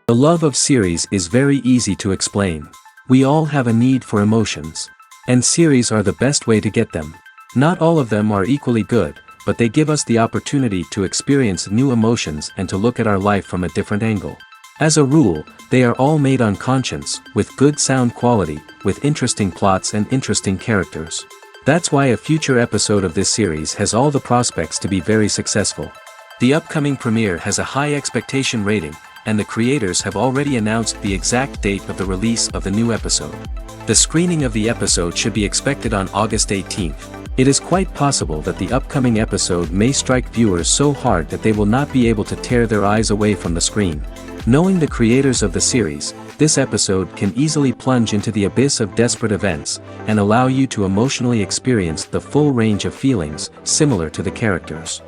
The love of series is very easy to explain. We all have a need for emotions. And series are the best way to get them. Not all of them are equally good, but they give us the opportunity to experience new emotions and to look at our life from a different angle. As a rule, they are all made on conscience, with good sound quality, with interesting plots and interesting characters. That's why a future episode of this series has all the prospects to be very successful. The upcoming premiere has a high expectation rating, and the creators have already announced the exact date of the release of the new episode. The screening of the episode should be expected on August 18th. It is quite possible that the upcoming episode may strike viewers so hard that they will not be able to tear their eyes away from the screen. Knowing the creators of the series, this episode can easily plunge into the abyss of desperate events, and allow you to emotionally experience the full range of feelings, similar to the characters.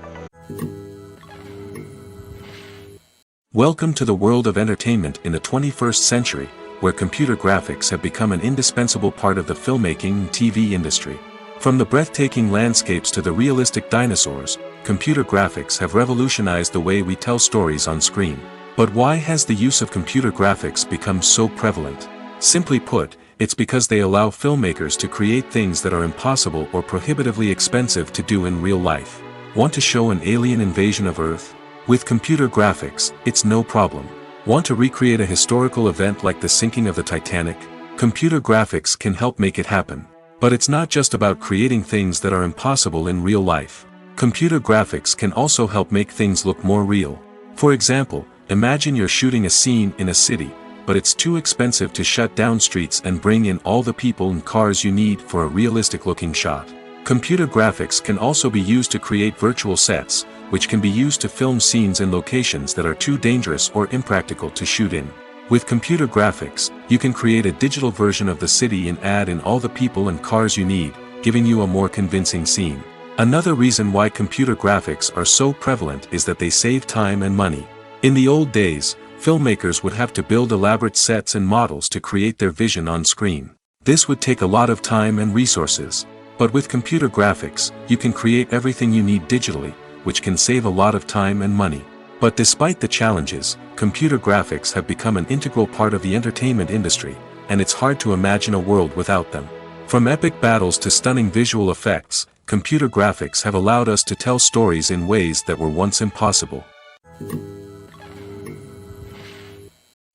Welcome to the world of entertainment in the 21st century, where computer graphics have become an indispensable part of the filmmaking and TV industry. From the breathtaking landscapes to the realistic dinosaurs, computer graphics have revolutionized the way we tell stories on screen. But why has the use of computer graphics become so prevalent? Simply put, it's because they allow filmmakers to create things that are impossible or prohibitively expensive to do in real life. Want to show an alien invasion of Earth? With computer graphics, it's no problem. Want to recreate a historical event like the sinking of the Titanic? Computer graphics can help make it happen. But it's not just about creating things that are impossible in real life. Computer graphics can also help make things look more real. For example, imagine you're shooting a scene in a city, but it's too expensive to shut down streets and bring in all the people and cars you need for a realistic-looking shot. Computer graphics can also be used to create virtual sets, which can be used to film scenes in locations that are too dangerous or impractical to shoot in. With computer graphics, you can create a digital version of the city and add in all the people and cars you need, giving you a more convincing scene. Another reason why computer graphics are so prevalent is that they save time and money. In the old days, filmmakers would have to build elaborate sets and models to create their vision on screen. This would take a lot of time and resources. But with computer graphics, you can create everything you need digitally, which can save a lot of time and money. But despite the challenges, computer graphics have become an integral part of the entertainment industry, and it's hard to imagine a world without them. From epic battles to stunning visual effects, computer graphics have allowed us to tell stories in ways that were once impossible.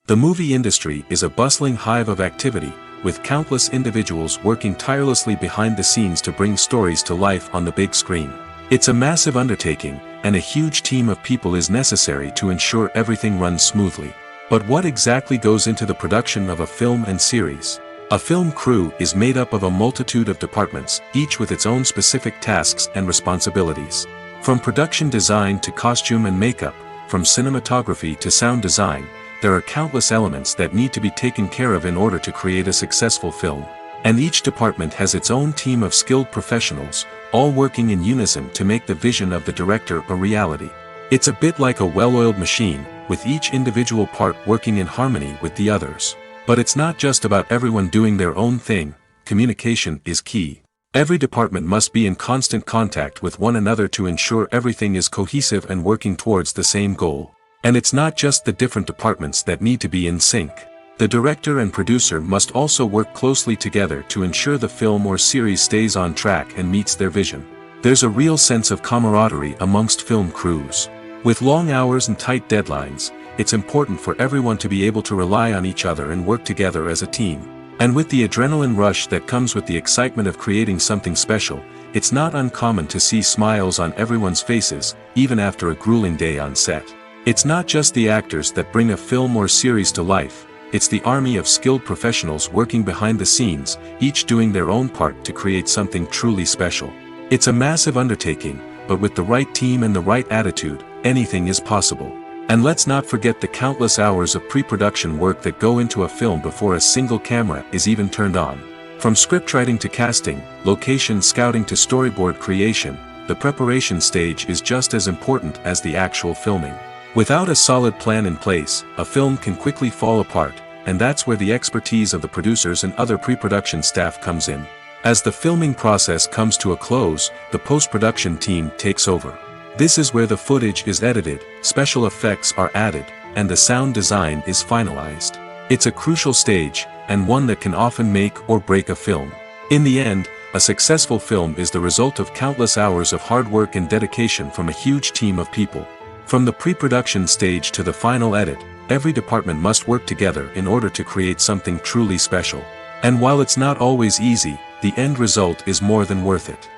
The movie industry is a bustling hive of activity, with countless individuals working tirelessly behind the scenes to bring stories to life on the big screen. It's a massive undertaking, and a huge team of people is necessary to ensure everything runs smoothly. But what exactly goes into the production of a film and series? A film crew is made up of a multitude of departments, each with its own specific tasks and responsibilities. From production design to costume and makeup, from cinematography to sound design, there are countless elements that need to be taken care of in order to create a successful film. And each department has its own team of skilled professionals, all working in unison to make the vision of the director a reality. It's a bit like a well-oiled machine, with each individual part working in harmony with the others. But it's not just about everyone doing their own thing. Communication is key. Every department must be in constant contact with one another to ensure everything is cohesive and working towards the same goal. And it's not just the different departments that need to be in sync. The director and producer must also work closely together to ensure the film or series stays on track and meets their vision. There's a real sense of camaraderie amongst film crews. With long hours and tight deadlines, it's important for everyone to be able to rely on each other and work together as a team. And with the adrenaline rush that comes with the excitement of creating something special, it's not uncommon to see smiles on everyone's faces, even after a grueling day on set. It's not just the actors that bring a film or series to life, it's the army of skilled professionals working behind the scenes, each doing their own part to create something truly special. It's a massive undertaking, but with the right team and the right attitude, anything is possible. And let's not forget the countless hours of pre-production work that go into a film before a single camera is even turned on. From scriptwriting to casting, location scouting to storyboard creation, the preparation stage is just as important as the actual filming. Without a solid plan in place, a film can quickly fall apart, and that's where the expertise of the producers and other pre-production staff comes in. As the filming process comes to a close, the post-production team takes over. This is where the footage is edited, special effects are added, and the sound design is finalized. It's a crucial stage, and one that can often make or break a film. In the end, a successful film is the result of countless hours of hard work and dedication from a huge team of people. From the pre-production stage to the final edit, every department must work together in order to create something truly special. And while it's not always easy, the end result is more than worth it.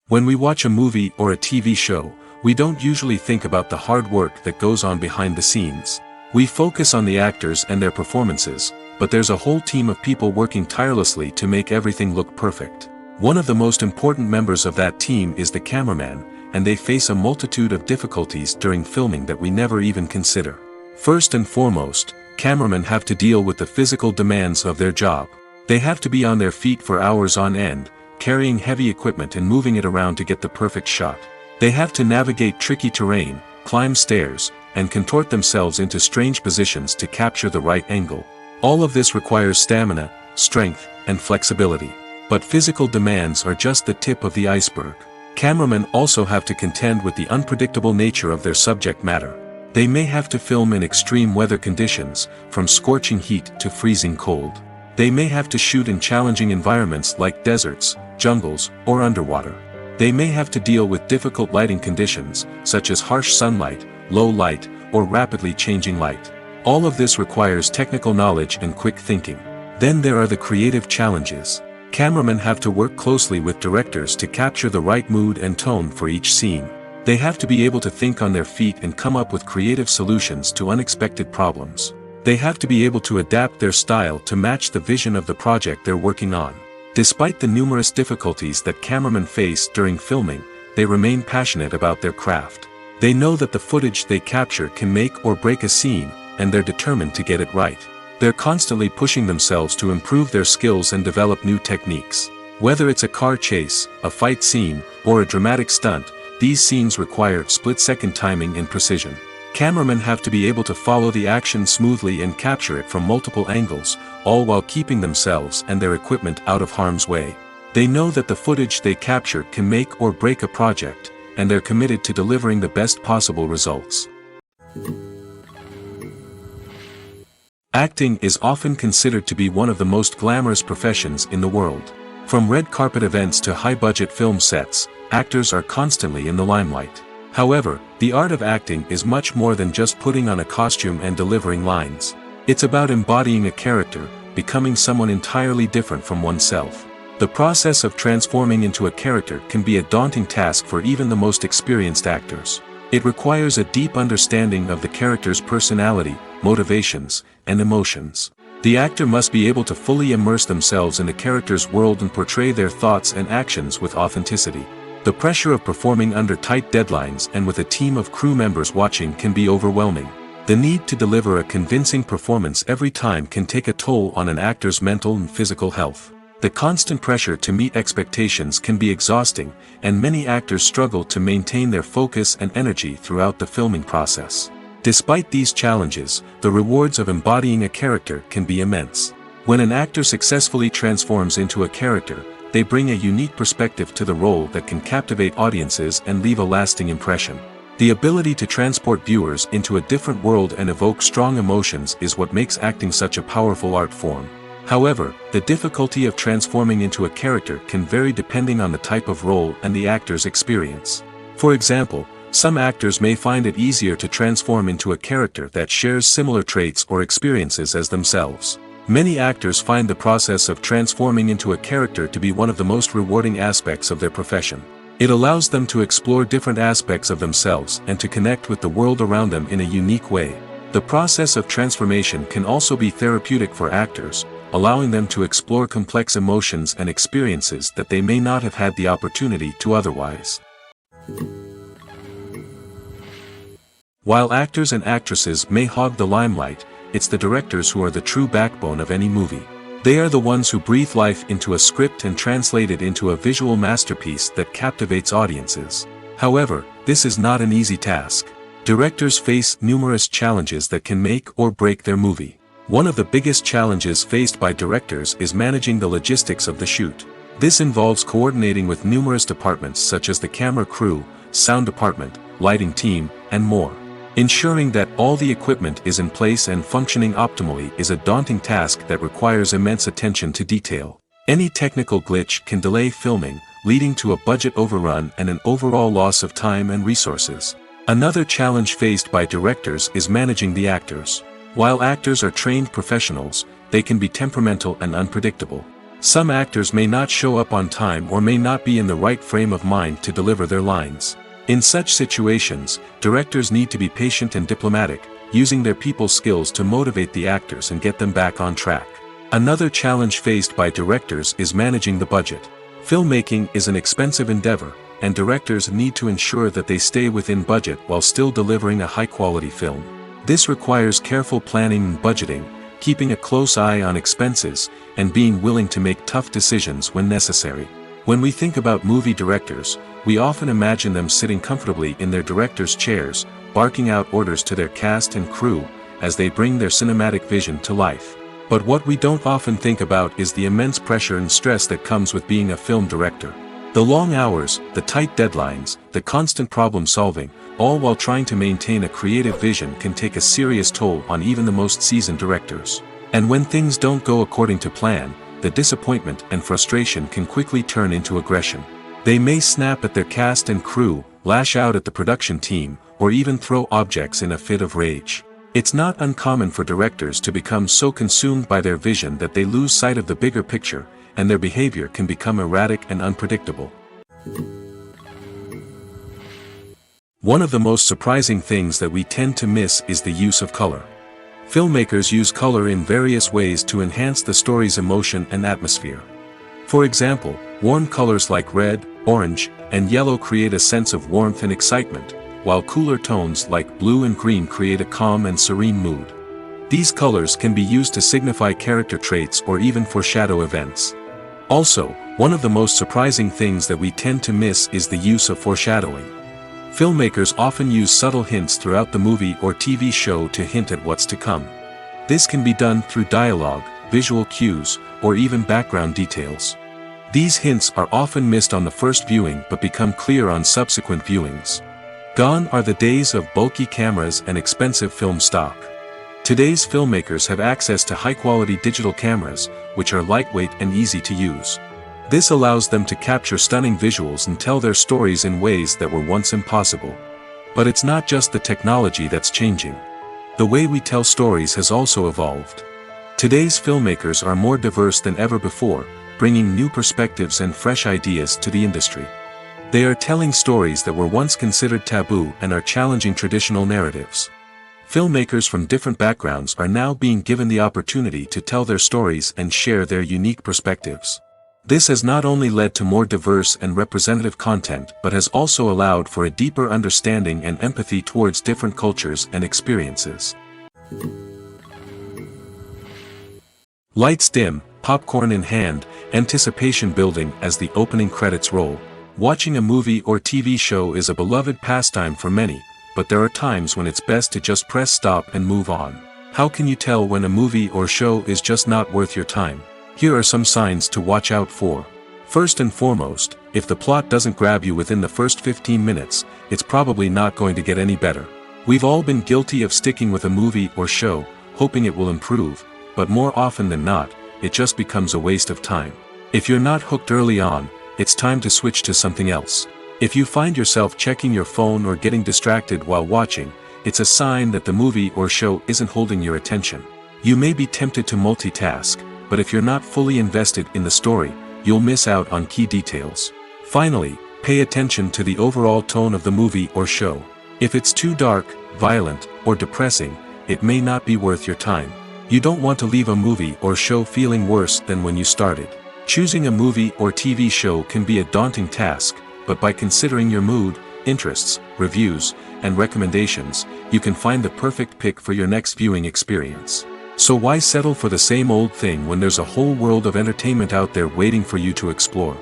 When we watch a movie or a TV show, we don't usually think about the hard work that goes on behind the scenes. We focus on the actors and their performances, but there's a whole team of people working tirelessly to make everything look perfect. One of the most important members of that team is the cameraman, and they face a multitude of difficulties during filming that we never even consider. First and foremost, cameramen have to deal with the physical demands of their job. They have to be on their feet for hours on end, carrying heavy equipment and moving it around to get the perfect shot. They have to navigate tricky terrain, climb stairs, and contort themselves into strange positions to capture the right angle. All of this requires stamina, strength, and flexibility. But physical demands are just the tip of the iceberg. Cameramen also have to contend with the unpredictable nature of their subject matter. They may have to film in extreme weather conditions, from scorching heat to freezing cold. They may have to shoot in challenging environments like deserts, jungles, or underwater. They may have to deal with difficult lighting conditions, such as harsh sunlight, low light, or rapidly changing light. All of this requires technical knowledge and quick thinking. Then there are the creative challenges. Cameramen have to work closely with directors to capture the right mood and tone for each scene. They have to be able to think on their feet and come up with creative solutions to unexpected problems. They have to be able to adapt their style to match the vision of the project they're working on. Despite the numerous difficulties that cameramen face during filming, they remain passionate about their craft. They know that the footage they capture can make or break a scene, and they're determined to get it right. They're constantly pushing themselves to improve their skills and develop new techniques. Whether it's a car chase, a fight scene, or a dramatic stunt, these scenes require split-second timing and precision. Cameramen have to be able to follow the action smoothly and capture it from multiple angles, all while keeping themselves and their equipment out of harm's way. They know that the footage they capture can make or break a project, and they're committed to delivering the best possible results. Acting is often considered to be one of the most glamorous professions in the world. From red carpet events to high-budget film sets, actors are constantly in the limelight. However, the art of acting is much more than just putting on a costume and delivering lines. It's about embodying a character, becoming someone entirely different from oneself. The process of transforming into a character can be a daunting task for even the most experienced actors. It requires a deep understanding of the character's personality, motivations, and emotions. The actor must be able to fully immerse themselves in the character's world and portray their thoughts and actions with authenticity. The pressure of performing under tight deadlines and with a team of crew members watching can be overwhelming. The need to deliver a convincing performance every time can take a toll on an actor's mental and physical health. The constant pressure to meet expectations can be exhausting, and many actors struggle to maintain their focus and energy throughout the filming process. Despite these challenges, the rewards of embodying a character can be immense. When an actor successfully transforms into a character, they bring a unique perspective to the role that can captivate audiences and leave a lasting impression. The ability to transport viewers into a different world and evoke strong emotions is what makes acting such a powerful art form. However, the difficulty of transforming into a character can vary depending on the type of role and the actor's experience. For example, some actors may find it easier to transform into a character that shares similar traits or experiences as themselves. Many actors find the process of transforming into a character to be one of the most rewarding aspects of their profession. It allows them to explore different aspects of themselves and to connect with the world around them in a unique way. The process of transformation can also be therapeutic for actors, allowing them to explore complex emotions and experiences that they may not have had the opportunity to otherwise. While actors and actresses may hog the limelight, it's the directors who are the true backbone of any movie. They are the ones who breathe life into a script and translate it into a visual masterpiece that captivates audiences. However, this is not an easy task. Directors face numerous challenges that can make or break their movie. One of the biggest challenges faced by directors is managing the logistics of the shoot. This involves coordinating with numerous departments such as the camera crew, sound department, lighting team, and more. Ensuring that all the equipment is in place and functioning optimally is a daunting task that requires immense attention to detail. Any technical glitch can delay filming, leading to a budget overrun and an overall loss of time and resources. Another challenge faced by directors is managing the actors. While actors are trained professionals, they can be temperamental and unpredictable. Some actors may not show up on time or may not be in the right frame of mind to deliver their lines. In such situations, directors need to be patient and diplomatic, using their people skills to motivate the actors and get them back on track. Another challenge faced by directors is managing the budget. Filmmaking is an expensive endeavor, and directors need to ensure that they stay within budget while still delivering a high-quality film. This requires careful planning and budgeting, keeping a close eye on expenses, and being willing to make tough decisions when necessary. When we think about movie directors, we often imagine them sitting comfortably in their director's chairs, barking out orders to their cast and crew, as they bring their cinematic vision to life. But what we don't often think about is the immense pressure and stress that comes with being a film director. The long hours, the tight deadlines, the constant problem solving, all while trying to maintain a creative vision can take a serious toll on even the most seasoned directors. And when things don't go according to plan, the disappointment and frustration can quickly turn into aggression. They may snap at their cast and crew, lash out at the production team, or even throw objects in a fit of rage. It's not uncommon for directors to become so consumed by their vision that they lose sight of the bigger picture, and their behavior can become erratic and unpredictable. One of the most surprising things that we tend to miss is the use of color. Filmmakers use color in various ways to enhance the story's emotion and atmosphere. For example, warm colors like red, orange, and yellow create a sense of warmth and excitement, while cooler tones like blue and green create a calm and serene mood. These colors can be used to signify character traits or even foreshadow events. Also, one of the most surprising things that we tend to miss is the use of foreshadowing. Filmmakers often use subtle hints throughout the movie or TV show to hint at what's to come. This can be done through dialogue, visual cues, or even background details. These hints are often missed on the first viewing but become clear on subsequent viewings. Gone are the days of bulky cameras and expensive film stock. Today's filmmakers have access to high-quality digital cameras, which are lightweight and easy to use. This allows them to capture stunning visuals and tell their stories in ways that were once impossible. But it's not just the technology that's changing. The way we tell stories has also evolved. Today's filmmakers are more diverse than ever before, bringing new perspectives and fresh ideas to the industry. They are telling stories that were once considered taboo and are challenging traditional narratives. Filmmakers from different backgrounds are now being given the opportunity to tell their stories and share their unique perspectives. This has not only led to more diverse and representative content but has also allowed for a deeper understanding and empathy towards different cultures and experiences. Lights dim, popcorn in hand, anticipation building as the opening credits roll. Watching a movie or TV show is a beloved pastime for many, but there are times when it's best to just press stop and move on. How can you tell when a movie or show is just not worth your time? Here are some signs to watch out for. First and foremost, if the plot doesn't grab you within the first 15 minutes, it's probably not going to get any better. We've all been guilty of sticking with a movie or show, hoping it will improve, but more often than not, it just becomes a waste of time. If you're not hooked early on, it's time to switch to something else. If you find yourself checking your phone or getting distracted while watching, it's a sign that the movie or show isn't holding your attention. You may be tempted to multitask, but if you're not fully invested in the story, you'll miss out on key details. Finally, pay attention to the overall tone of the movie or show. If it's too dark, violent, or depressing, it may not be worth your time. You don't want to leave a movie or show feeling worse than when you started. Choosing a movie or TV show can be a daunting task, but by considering your mood, interests, reviews, and recommendations, you can find the perfect pick for your next viewing experience. So why settle for the same old thing when there's a whole world of entertainment out there waiting for you to explore?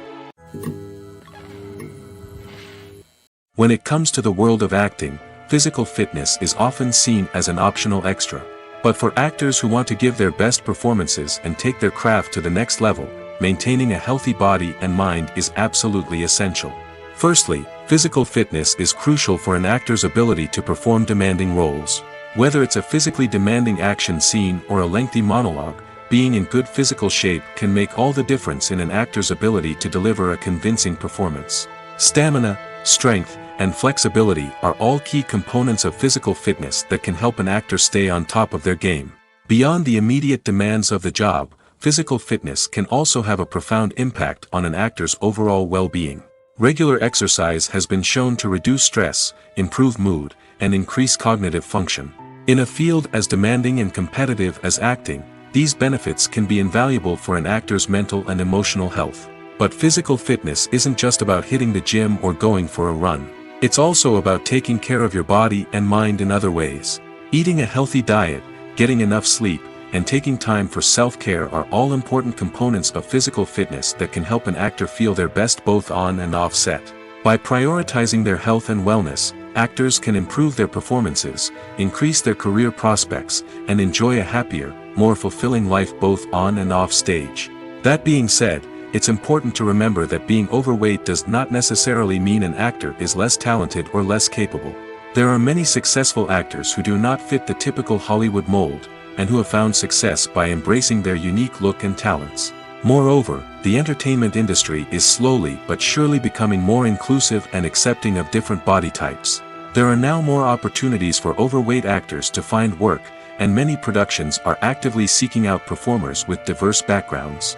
When it comes to the world of acting, physical fitness is often seen as an optional extra. But for actors who want to give their best performances and take their craft to the next level, maintaining a healthy body and mind is absolutely essential. Firstly, physical fitness is crucial for an actor's ability to perform demanding roles. Whether it's a physically demanding action scene or a lengthy monologue, being in good physical shape can make all the difference in an actor's ability to deliver a convincing performance. Stamina, strength, and flexibility are all key components of physical fitness that can help an actor stay on top of their game. Beyond the immediate demands of the job, physical fitness can also have a profound impact on an actor's overall well-being. Regular exercise has been shown to reduce stress, improve mood, and increase cognitive function. In a field as demanding and competitive as acting, these benefits can be invaluable for an actor's mental and emotional health. But physical fitness isn't just about hitting the gym or going for a run. It's also about taking care of your body and mind in other ways. Eating a healthy diet, getting enough sleep, and taking time for self-care are all important components of physical fitness that can help an actor feel their best both on and off set. By prioritizing their health and wellness, actors can improve their performances, increase their career prospects, and enjoy a happier, more fulfilling life both on and off stage. That being said, it's important to remember that being overweight does not necessarily mean an actor is less talented or less capable. There are many successful actors who do not fit the typical Hollywood mold, and who have found success by embracing their unique look and talents. Moreover, the entertainment industry is slowly but surely becoming more inclusive and accepting of different body types. There are now more opportunities for overweight actors to find work, and many productions are actively seeking out performers with diverse backgrounds.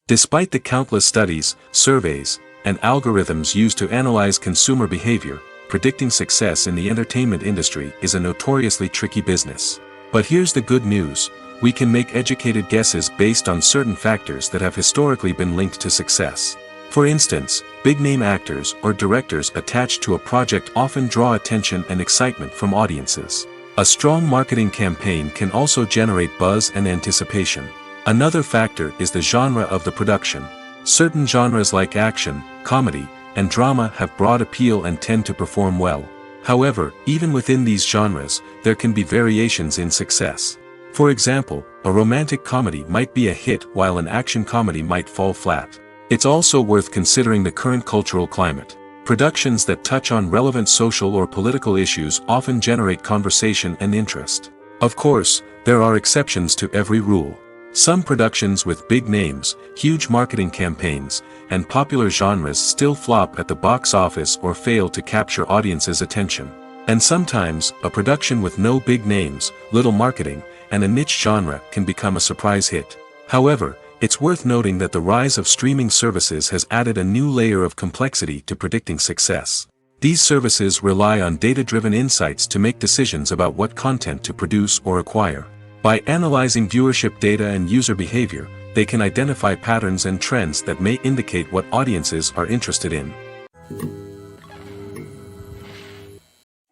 Despite the countless studies, surveys, and algorithms used to analyze consumer behavior, predicting success in the entertainment industry is a notoriously tricky business. But here's the good news: we can make educated guesses based on certain factors that have historically been linked to success. For instance, big-name actors or directors attached to a project often draw attention and excitement from audiences. A strong marketing campaign can also generate buzz and anticipation. Another factor is the genre of the production. Certain genres like action, comedy, and drama have broad appeal and tend to perform well. However, even within these genres, there can be variations in success. For example, a romantic comedy might be a hit while an action comedy might fall flat. It's also worth considering the current cultural climate. Productions that touch on relevant social or political issues often generate conversation and interest. Of course, there are exceptions to every rule. Some productions with big names, huge marketing campaigns, and popular genres still flop at the box office or fail to capture audiences' attention. And sometimes, a production with no big names, little marketing, and a niche genre can become a surprise hit. However, it's worth noting that the rise of streaming services has added a new layer of complexity to predicting success. These services rely on data-driven insights to make decisions about what content to produce or acquire. By analyzing viewership data and user behavior, they can identify patterns and trends that may indicate what audiences are interested in.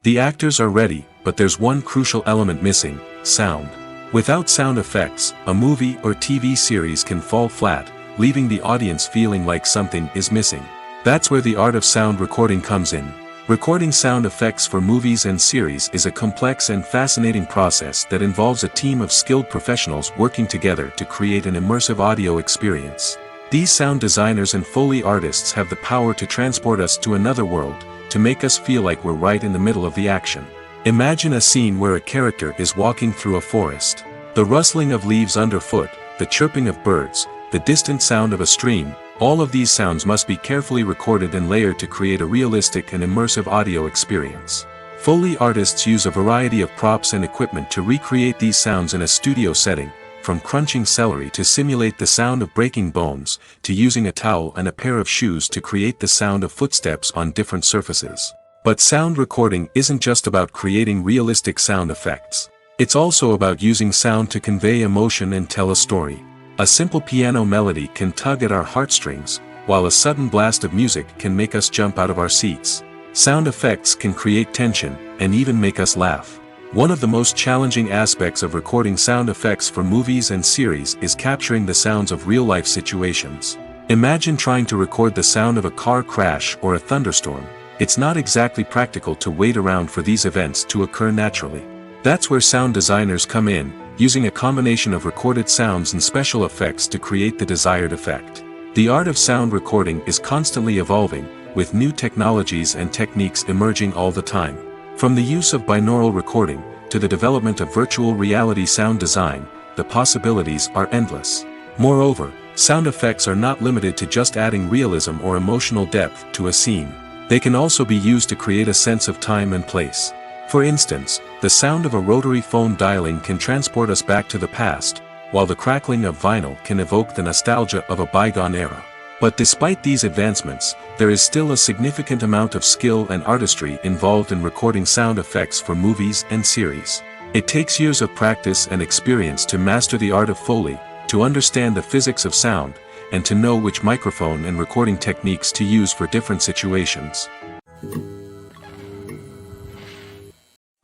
The actors are ready, but there's one crucial element missing: sound. Without sound effects, a movie or TV series can fall flat, leaving the audience feeling like something is missing. That's where the art of sound recording comes in. Recording sound effects for movies and series is a complex and fascinating process that involves a team of skilled professionals working together to create an immersive audio experience. These sound designers and Foley artists have the power to transport us to another world, to make us feel like we're right in the middle of the action. Imagine a scene where a character is walking through a forest. The rustling of leaves underfoot, the chirping of birds, the distant sound of a stream, all of these sounds must be carefully recorded and layered to create a realistic and immersive audio experience. Foley artists use a variety of props and equipment to recreate these sounds in a studio setting, from crunching celery to simulate the sound of breaking bones, to using a towel and a pair of shoes to create the sound of footsteps on different surfaces. But sound recording isn't just about creating realistic sound effects. It's also about using sound to convey emotion and tell a story. A simple piano melody can tug at our heartstrings, while a sudden blast of music can make us jump out of our seats. Sound effects can create tension, and even make us laugh. One of the most challenging aspects of recording sound effects for movies and series is capturing the sounds of real-life situations. Imagine trying to record the sound of a car crash or a thunderstorm. It's not exactly practical to wait around for these events to occur naturally. That's where sound designers come in, using a combination of recorded sounds and special effects to create the desired effect. The art of sound recording is constantly evolving, with new technologies and techniques emerging all the time. From the use of binaural recording, to the development of virtual reality sound design, the possibilities are endless. Moreover, sound effects are not limited to just adding realism or emotional depth to a scene. They can also be used to create a sense of time and place. For instance, the sound of a rotary phone dialing can transport us back to the past, while the crackling of vinyl can evoke the nostalgia of a bygone era. But despite these advancements, there is still a significant amount of skill and artistry involved in recording sound effects for movies and series. It takes years of practice and experience to master the art of Foley, to understand the physics of sound, and to know which microphone and recording techniques to use for different situations.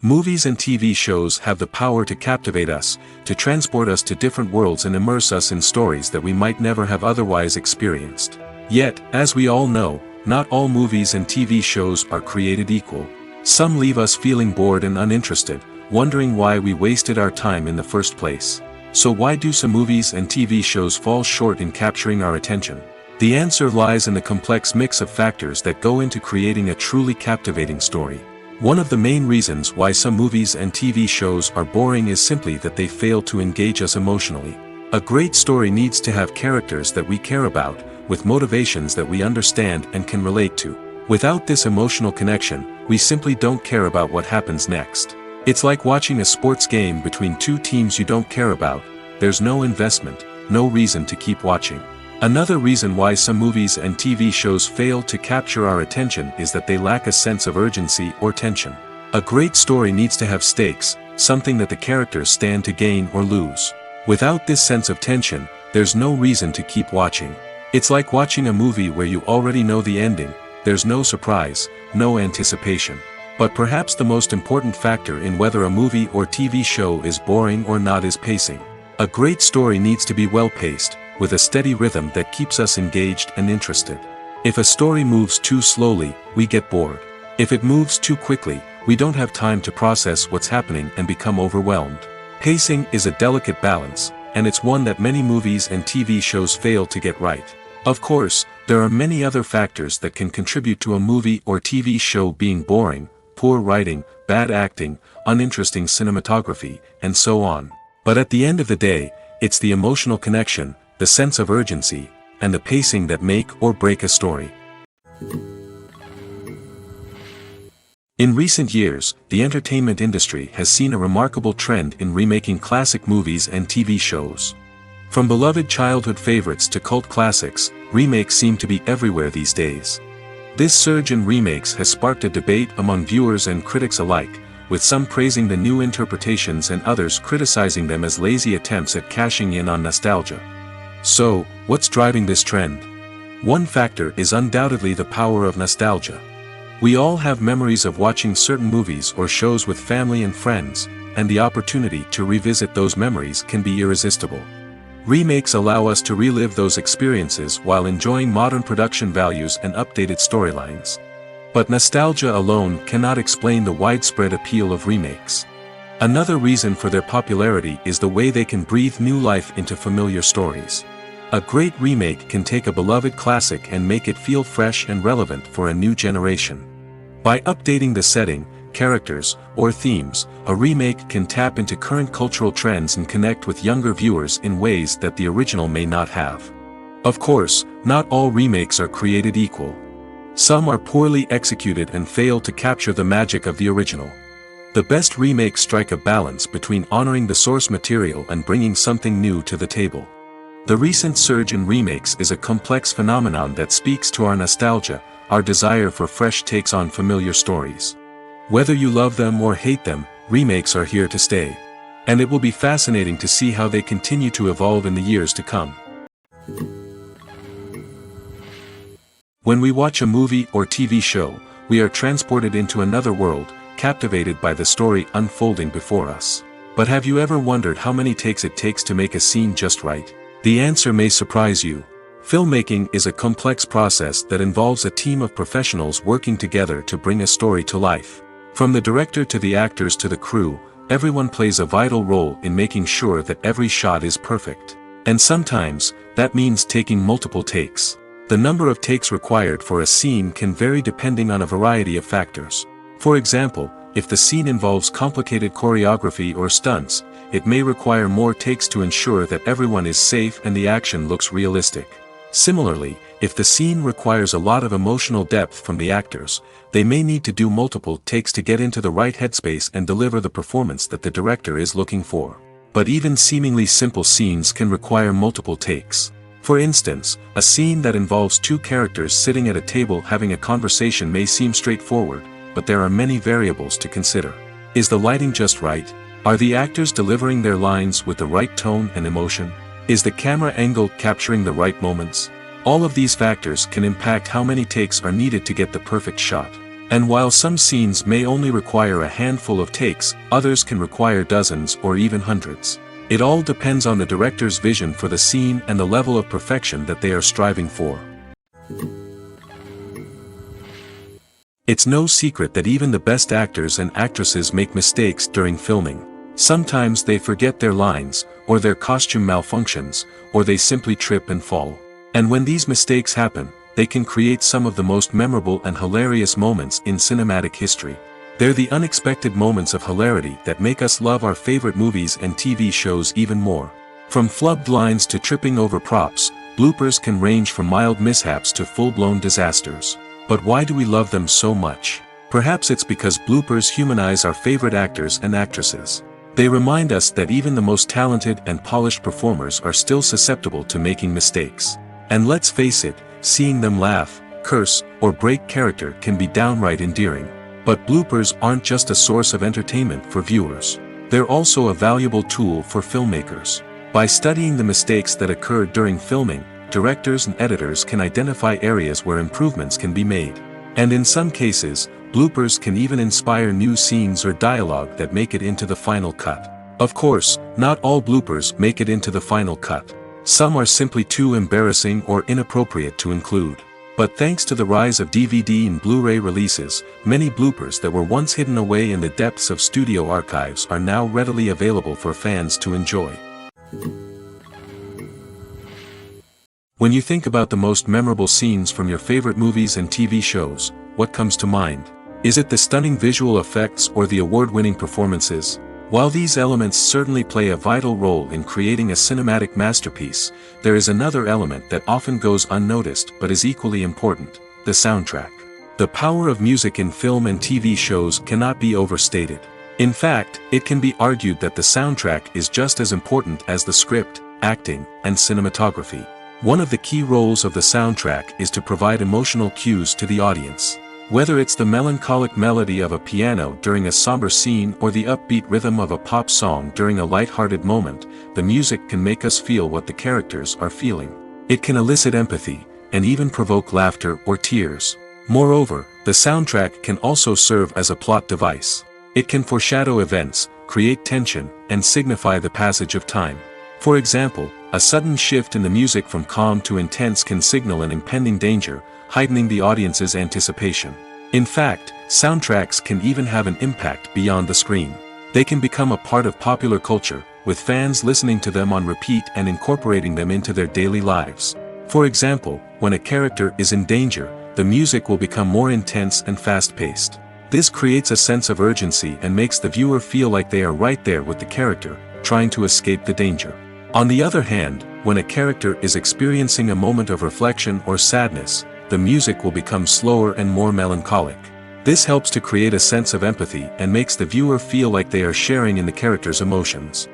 Movies and TV shows have the power to captivate us, to transport us to different worlds and immerse us in stories that we might never have otherwise experienced. Yet, as we all know, not all movies and TV shows are created equal. Some leave us feeling bored and uninterested, wondering why we wasted our time in the first place. So why do some movies and TV shows fall short in capturing our attention? The answer lies in the complex mix of factors that go into creating a truly captivating story. One of the main reasons why some movies and TV shows are boring is simply that they fail to engage us emotionally. A great story needs to have characters that we care about, with motivations that we understand and can relate to. Without this emotional connection, we simply don't care about what happens next. It's like watching a sports game between two teams you don't care about. There's no investment, no reason to keep watching. Another reason why some movies and TV shows fail to capture our attention is that they lack a sense of urgency or tension. A great story needs to have stakes, something that the characters stand to gain or lose. Without this sense of tension, there's no reason to keep watching. It's like watching a movie where you already know the ending. There's no surprise, no anticipation. But perhaps the most important factor in whether a movie or TV show is boring or not is pacing. A great story needs to be well-paced, with a steady rhythm that keeps us engaged and interested. If a story moves too slowly, we get bored. If it moves too quickly, we don't have time to process what's happening and become overwhelmed. Pacing is a delicate balance, and it's one that many movies and TV shows fail to get right. Of course, there are many other factors that can contribute to a movie or TV show being boring: poor writing, bad acting, uninteresting cinematography, and so on. But at the end of the day, it's the emotional connection, the sense of urgency, and the pacing that make or break a story. In recent years, the entertainment industry has seen a remarkable trend in remaking classic movies and TV shows. From beloved childhood favorites to cult classics, remakes seem to be everywhere these days. This surge in remakes has sparked a debate among viewers and critics alike, with some praising the new interpretations and others criticizing them as lazy attempts at cashing in on nostalgia. So, what's driving this trend? One factor is undoubtedly the power of nostalgia. We all have memories of watching certain movies or shows with family and friends, and the opportunity to revisit those memories can be irresistible. Remakes allow us to relive those experiences while enjoying modern production values and updated storylines. But nostalgia alone cannot explain the widespread appeal of remakes. Another reason for their popularity is the way they can breathe new life into familiar stories. A great remake can take a beloved classic and make it feel fresh and relevant for a new generation. By updating the setting, characters, or themes, a remake can tap into current cultural trends and connect with younger viewers in ways that the original may not have. Of course, not all remakes are created equal. Some are poorly executed and fail to capture the magic of the original. The best remakes strike a balance between honoring the source material and bringing something new to the table. The recent surge in remakes is a complex phenomenon that speaks to our nostalgia, our desire for fresh takes on familiar stories. Whether you love them or hate them, remakes are here to stay. And it will be fascinating to see how they continue to evolve in the years to come. When we watch a movie or TV show, we are transported into another world, captivated by the story unfolding before us. But have you ever wondered how many takes it takes to make a scene just right? The answer may surprise you. Filmmaking is a complex process that involves a team of professionals working together to bring a story to life. From the director to the actors to the crew, everyone plays a vital role in making sure that every shot is perfect. And sometimes, that means taking multiple takes. The number of takes required for a scene can vary depending on a variety of factors. For example, if the scene involves complicated choreography or stunts, it may require more takes to ensure that everyone is safe and the action looks realistic. Similarly, if the scene requires a lot of emotional depth from the actors, they may need to do multiple takes to get into the right headspace and deliver the performance that the director is looking for. But even seemingly simple scenes can require multiple takes. For instance, a scene that involves two characters sitting at a table having a conversation may seem straightforward, but there are many variables to consider. Is the lighting just right? Are the actors delivering their lines with the right tone and emotion? Is the camera angle capturing the right moments? All of these factors can impact how many takes are needed to get the perfect shot. And while some scenes may only require a handful of takes, others can require dozens or even hundreds. It all depends on the director's vision for the scene and the level of perfection that they are striving for. It's no secret that even the best actors and actresses make mistakes during filming. Sometimes they forget their lines, or their costume malfunctions, or they simply trip and fall. And when these mistakes happen, they can create some of the most memorable and hilarious moments in cinematic history. They're the unexpected moments of hilarity that make us love our favorite movies and TV shows even more. From flubbed lines to tripping over props, bloopers can range from mild mishaps to full-blown disasters. But why do we love them so much? Perhaps it's because bloopers humanize our favorite actors and actresses. They remind us that even the most talented and polished performers are still susceptible to making mistakes. And let's face it, seeing them laugh, curse, or break character can be downright endearing. But bloopers aren't just a source of entertainment for viewers. They're also a valuable tool for filmmakers. By studying the mistakes that occurred during filming, directors and editors can identify areas where improvements can be made. And in some cases, bloopers can even inspire new scenes or dialogue that make it into the final cut. Of course, not all bloopers make it into the final cut. Some are simply too embarrassing or inappropriate to include. But thanks to the rise of DVD and Blu-ray releases, many bloopers that were once hidden away in the depths of studio archives are now readily available for fans to enjoy. When you think about the most memorable scenes from your favorite movies and TV shows, what comes to mind? Is it the stunning visual effects or the award-winning performances? While these elements certainly play a vital role in creating a cinematic masterpiece, there is another element that often goes unnoticed but is equally important: the soundtrack. The power of music in film and TV shows cannot be overstated. In fact, it can be argued that the soundtrack is just as important as the script, acting, and cinematography. One of the key roles of the soundtrack is to provide emotional cues to the audience. Whether it's the melancholic melody of a piano during a somber scene or the upbeat rhythm of a pop song during a light-hearted moment, the music can make us feel what the characters are feeling. It can elicit empathy, and even provoke laughter or tears. Moreover, the soundtrack can also serve as a plot device. It can foreshadow events, create tension, and signify the passage of time. For example, a sudden shift in the music from calm to intense can signal an impending danger, heightening the audience's anticipation. In fact, soundtracks can even have an impact beyond the screen. They can become a part of popular culture, with fans listening to them on repeat and incorporating them into their daily lives. For example, when a character is in danger, the music will become more intense and fast-paced. This creates a sense of urgency and makes the viewer feel like they are right there with the character, trying to escape the danger. On the other hand, when a character is experiencing a moment of reflection or sadness, the music will become slower and more melancholic. This helps to create a sense of empathy and makes the viewer feel like they are sharing in the character's emotions.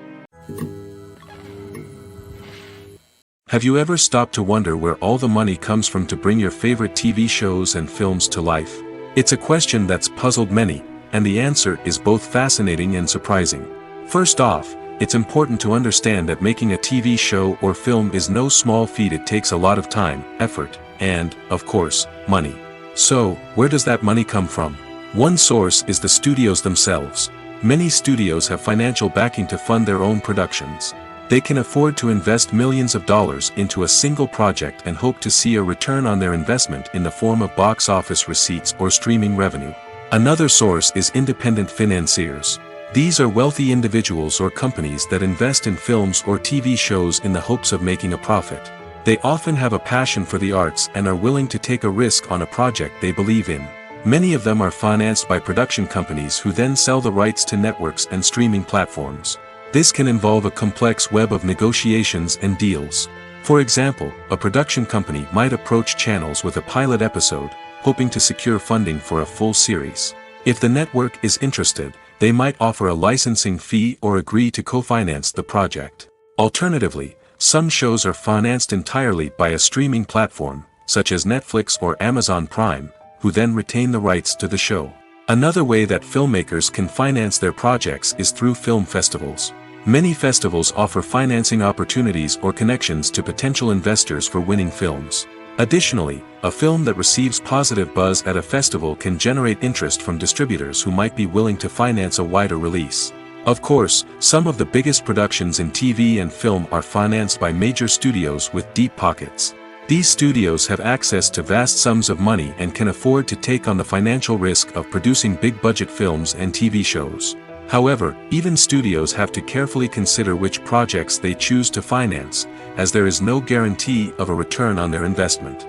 Have you ever stopped to wonder where all the money comes from to bring your favorite TV shows and films to life? It's a question that's puzzled many, and the answer is both fascinating and surprising. First off, it's important to understand that making a TV show or film is no small feat. It takes a lot of time, effort, and, of course, money. So, where does that money come from? One source is the studios themselves. Many studios have financial backing to fund their own productions. They can afford to invest millions of dollars into a single project and hope to see a return on their investment in the form of box office receipts or streaming revenue. Another source is independent financiers. These are wealthy individuals or companies that invest in films or TV shows in the hopes of making a profit. They often have a passion for the arts and are willing to take a risk on a project they believe in. Many of them are financed by production companies who then sell the rights to networks and streaming platforms. This can involve a complex web of negotiations and deals. For example, a production company might approach channels with a pilot episode, hoping to secure funding for a full series. If the network is interested, they might offer a licensing fee or agree to co-finance the project. Alternatively, some shows are financed entirely by a streaming platform, such as Netflix or Amazon Prime, who then retain the rights to the show. Another way that filmmakers can finance their projects is through film festivals. Many festivals offer financing opportunities or connections to potential investors for winning films. Additionally, a film that receives positive buzz at a festival can generate interest from distributors who might be willing to finance a wider release. Of course, some of the biggest productions in TV and film are financed by major studios with deep pockets. These studios have access to vast sums of money and can afford to take on the financial risk of producing big-budget films and TV shows. However, even studios have to carefully consider which projects they choose to finance, as there is no guarantee of a return on their investment.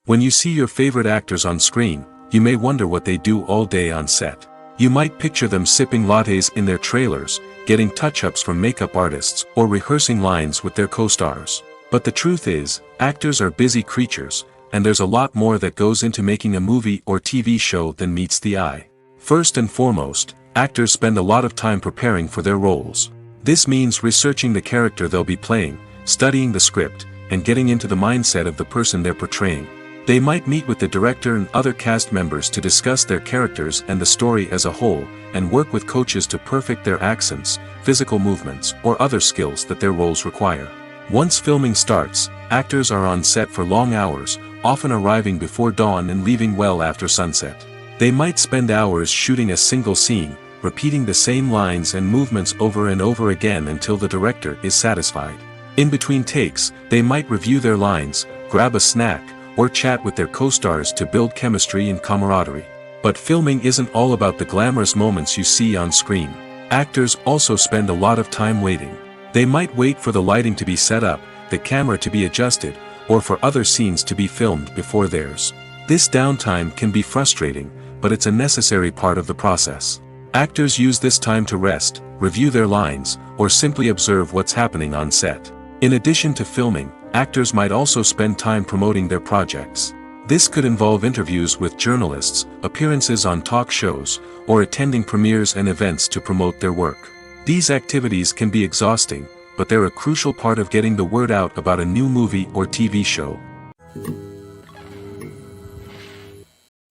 When you see your favorite actors on screen, you may wonder what they do all day on set. You might picture them sipping lattes in their trailers, getting touch-ups from makeup artists, or rehearsing lines with their co-stars. But the truth is, actors are busy creatures, and there's a lot more that goes into making a movie or TV show than meets the eye. First and foremost, actors spend a lot of time preparing for their roles. This means researching the character they'll be playing, studying the script, and getting into the mindset of the person they're portraying. They might meet with the director and other cast members to discuss their characters and the story as a whole, and work with coaches to perfect their accents, physical movements, or other skills that their roles require. Once filming starts, actors are on set for long hours, often arriving before dawn and leaving well after sunset. They might spend hours shooting a single scene, repeating the same lines and movements over and over again until the director is satisfied. In between takes, they might review their lines, grab a snack, or chat with their co-stars to build chemistry and camaraderie. But filming isn't all about the glamorous moments you see on screen. Actors also spend a lot of time waiting. They might wait for the lighting to be set up, the camera to be adjusted, or for other scenes to be filmed before theirs. This downtime can be frustrating, but it's a necessary part of the process. Actors use this time to rest, review their lines, or simply observe what's happening on set. In addition to filming, actors might also spend time promoting their projects. This could involve interviews with journalists, appearances on talk shows, or attending premieres and events to promote their work. These activities can be exhausting, but they're a crucial part of getting the word out about a new movie or TV show.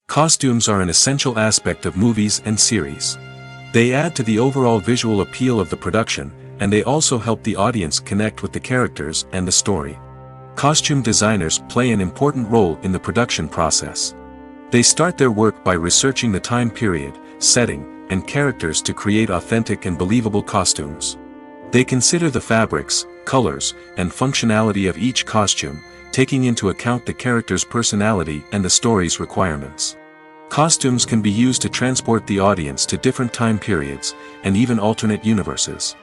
Costumes are an essential aspect of movies and series. They add to the overall visual appeal of the production, and they also help the audience connect with the characters and the story. Costume designers play an important role in the production process. They start their work by researching the time period, setting, and characters to create authentic and believable costumes. They consider the fabrics, colors, and functionality of each costume, taking into account the character's personality and the story's requirements. Costumes can be used to transport the audience to different time periods, and even alternate universes.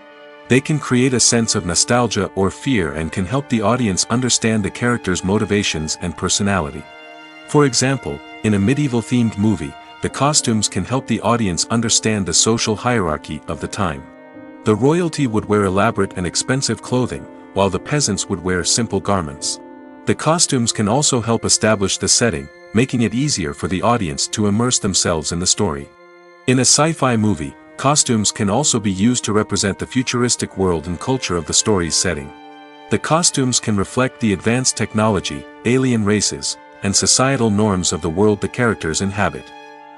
They can create a sense of nostalgia or fear and can help the audience understand the character's motivations and personality. For example, in a medieval-themed movie, the costumes can help the audience understand the social hierarchy of the time. The royalty would wear elaborate and expensive clothing, while the peasants would wear simple garments. The costumes can also help establish the setting, making it easier for the audience to immerse themselves in the story. In a sci-fi movie, costumes can also be used to represent the futuristic world and culture of the story's setting. The costumes can reflect the advanced technology, alien races, and societal norms of the world the characters inhabit.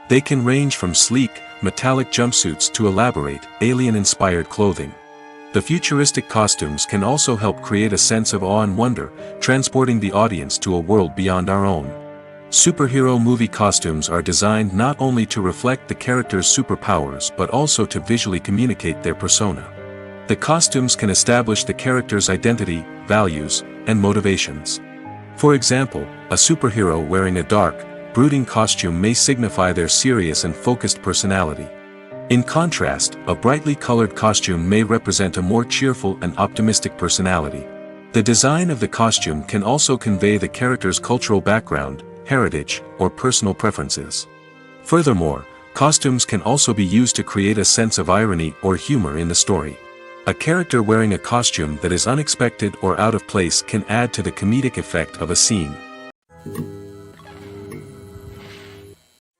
They can range from sleek, metallic jumpsuits to elaborate, alien-inspired clothing. The futuristic costumes can also help create a sense of awe and wonder, transporting the audience to a world beyond our own. Superhero movie costumes are designed not only to reflect the character's superpowers but also to visually communicate their persona. The costumes can establish the character's identity, values, and motivations. For example, a superhero wearing a dark, brooding costume may signify their serious and focused personality. In contrast, a brightly colored costume may represent a more cheerful and optimistic personality. The design of the costume can also convey the character's cultural background, heritage, or personal preferences. Furthermore, costumes can also be used to create a sense of irony or humor in the story. A character wearing a costume that is unexpected or out of place can add to the comedic effect of a scene.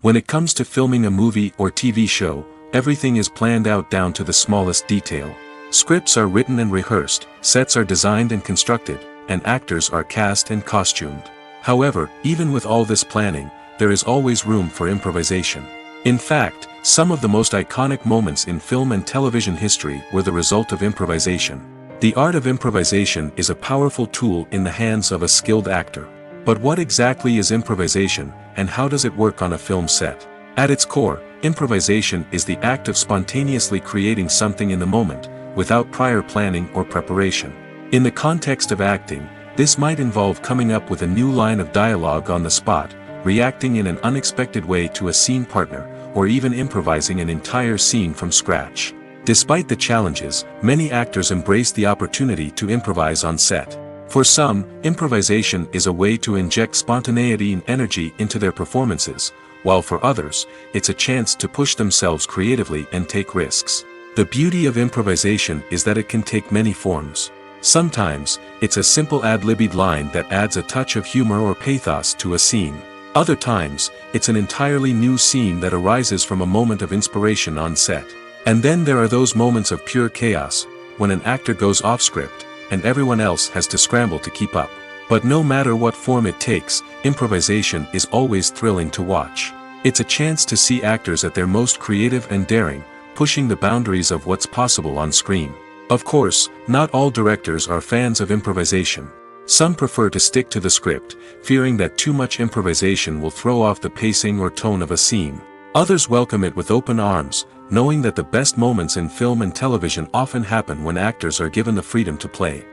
When it comes to filming a movie or TV show, everything is planned out down to the smallest detail. Scripts are written and rehearsed, sets are designed and constructed, and actors are cast and costumed. However, even with all this planning, there is always room for improvisation. In fact, some of the most iconic moments in film and television history were the result of improvisation. The art of improvisation is a powerful tool in the hands of a skilled actor. But what exactly is improvisation, and how does it work on a film set? At its core, improvisation is the act of spontaneously creating something in the moment, without prior planning or preparation. In the context of acting, this might involve coming up with a new line of dialogue on the spot, reacting in an unexpected way to a scene partner, or even improvising an entire scene from scratch. Despite the challenges, many actors embrace the opportunity to improvise on set. For some, improvisation is a way to inject spontaneity and energy into their performances, while for others, it's a chance to push themselves creatively and take risks. The beauty of improvisation is that it can take many forms. Sometimes, it's a simple ad-libbed line that adds a touch of humor or pathos to a scene. Other times, it's an entirely new scene that arises from a moment of inspiration on set. And then there are those moments of pure chaos, when an actor goes off script, and everyone else has to scramble to keep up. But no matter what form it takes, improvisation is always thrilling to watch. It's a chance to see actors at their most creative and daring, pushing the boundaries of what's possible on screen. Of course, not all directors are fans of improvisation. Some prefer to stick to the script, fearing that too much improvisation will throw off the pacing or tone of a scene. Others welcome it with open arms, knowing that the best moments in film and television often happen when actors are given the freedom to play.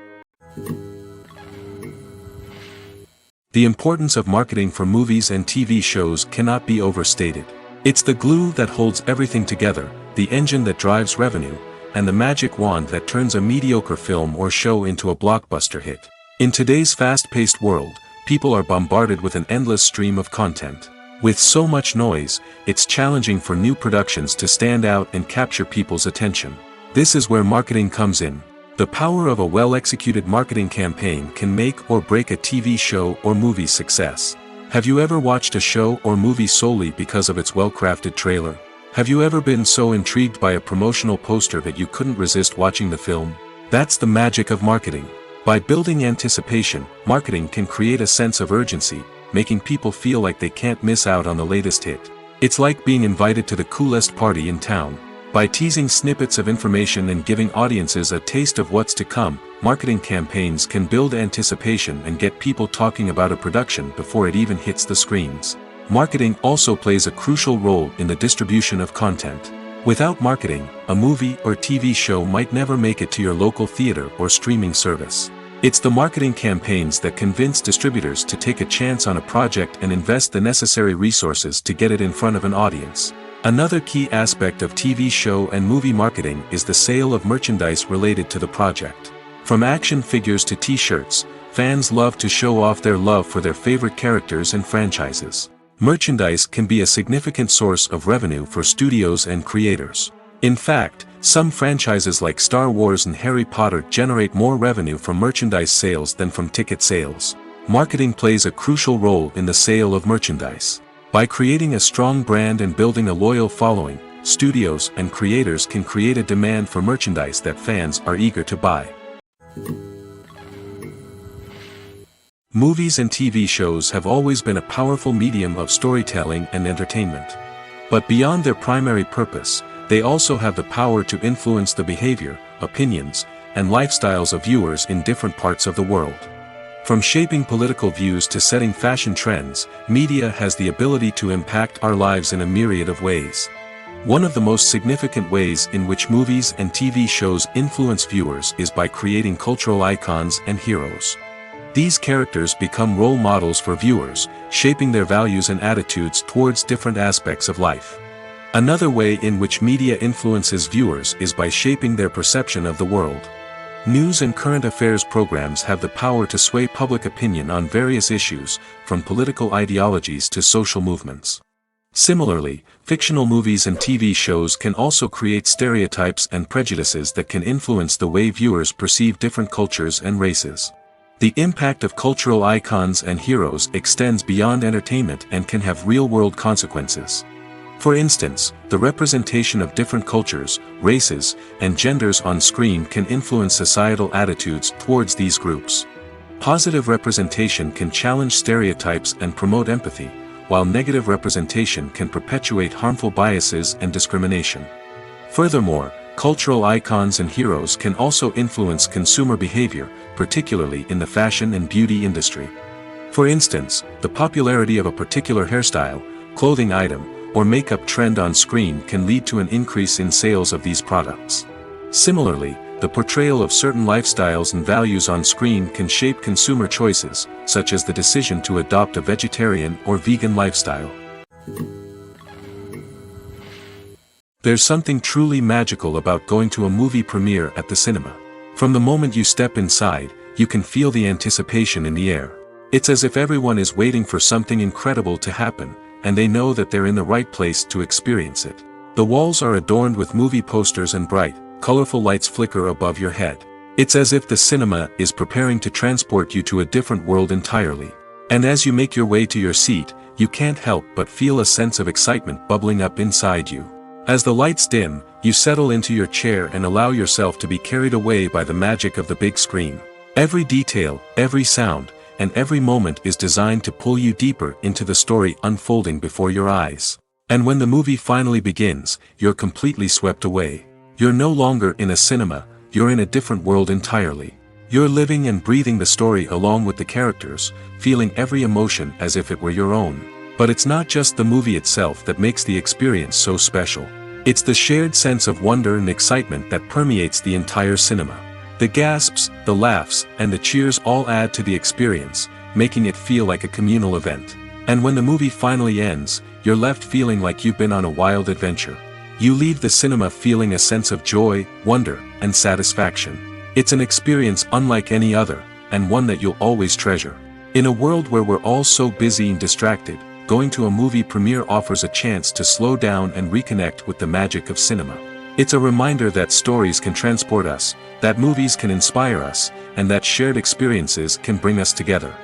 The importance of marketing for movies and TV shows cannot be overstated. It's the glue that holds everything together, the engine that drives revenue, and the magic wand that turns a mediocre film or show into a blockbuster hit. In today's fast-paced world, people are bombarded with an endless stream of content. With so much noise, it's challenging for new productions to stand out and capture people's attention. This is where marketing comes in. The power of a well-executed marketing campaign can make or break a TV show or movie's success. Have you ever watched a show or movie solely because of its well-crafted trailer? Have you ever been so intrigued by a promotional poster that you couldn't resist watching the film? That's the magic of marketing. By building anticipation, marketing can create a sense of urgency, making people feel like they can't miss out on the latest hit. It's like being invited to the coolest party in town. By teasing snippets of information and giving audiences a taste of what's to come, marketing campaigns can build anticipation and get people talking about a production before it even hits the screens. Marketing also plays a crucial role in the distribution of content. Without marketing, a movie or TV show might never make it to your local theater or streaming service. It's the marketing campaigns that convince distributors to take a chance on a project and invest the necessary resources to get it in front of an audience. Another key aspect of TV show and movie marketing is the sale of merchandise related to the project. From action figures to t-shirts, fans love to show off their love for their favorite characters and franchises. Merchandise can be a significant source of revenue for studios and creators. In fact, some franchises like Star Wars and Harry Potter generate more revenue from merchandise sales than from ticket sales. Marketing plays a crucial role in the sale of merchandise. By creating a strong brand and building a loyal following, studios and creators can create a demand for merchandise that fans are eager to buy. Movies and TV shows have always been a powerful medium of storytelling and entertainment. But beyond their primary purpose, they also have the power to influence the behavior, opinions, and lifestyles of viewers in different parts of the world. From shaping political views to setting fashion trends, media has the ability to impact our lives in a myriad of ways. One of the most significant ways in which movies and TV shows influence viewers is by creating cultural icons and heroes. These characters become role models for viewers, shaping their values and attitudes towards different aspects of life. Another way in which media influences viewers is by shaping their perception of the world. News and current affairs programs have the power to sway public opinion on various issues, from political ideologies to social movements. Similarly, fictional movies and TV shows can also create stereotypes and prejudices that can influence the way viewers perceive different cultures and races. The impact of cultural icons and heroes extends beyond entertainment and can have real-world consequences. For instance, the representation of different cultures, races, and genders on screen can influence societal attitudes towards these groups. Positive representation can challenge stereotypes and promote empathy, while negative representation can perpetuate harmful biases and discrimination. Furthermore, cultural icons and heroes can also influence consumer behavior, particularly in the fashion and beauty industry. For instance, the popularity of a particular hairstyle, clothing item, or makeup trend on screen can lead to an increase in sales of these products. Similarly, the portrayal of certain lifestyles and values on screen can shape consumer choices, such as the decision to adopt a vegetarian or vegan lifestyle. There's something truly magical about going to a movie premiere at the cinema. From the moment you step inside, you can feel the anticipation in the air. It's as if everyone is waiting for something incredible to happen, and they know that they're in the right place to experience it. The walls are adorned with movie posters and bright, colorful lights flicker above your head. It's as if the cinema is preparing to transport you to a different world entirely. And as you make your way to your seat, you can't help but feel a sense of excitement bubbling up inside you. As the lights dim, you settle into your chair and allow yourself to be carried away by the magic of the big screen. Every detail, every sound, and every moment is designed to pull you deeper into the story unfolding before your eyes. And when the movie finally begins, you're completely swept away. You're no longer in a cinema, you're in a different world entirely. You're living and breathing the story along with the characters, feeling every emotion as if it were your own. But it's not just the movie itself that makes the experience so special. It's the shared sense of wonder and excitement that permeates the entire cinema. The gasps, the laughs, and the cheers all add to the experience, making it feel like a communal event. And when the movie finally ends, you're left feeling like you've been on a wild adventure. You leave the cinema feeling a sense of joy, wonder, and satisfaction. It's an experience unlike any other, and one that you'll always treasure. In a world where we're all so busy and distracted, going to a movie premiere offers a chance to slow down and reconnect with the magic of cinema. It's a reminder that stories can transport us, that movies can inspire us, and that shared experiences can bring us together.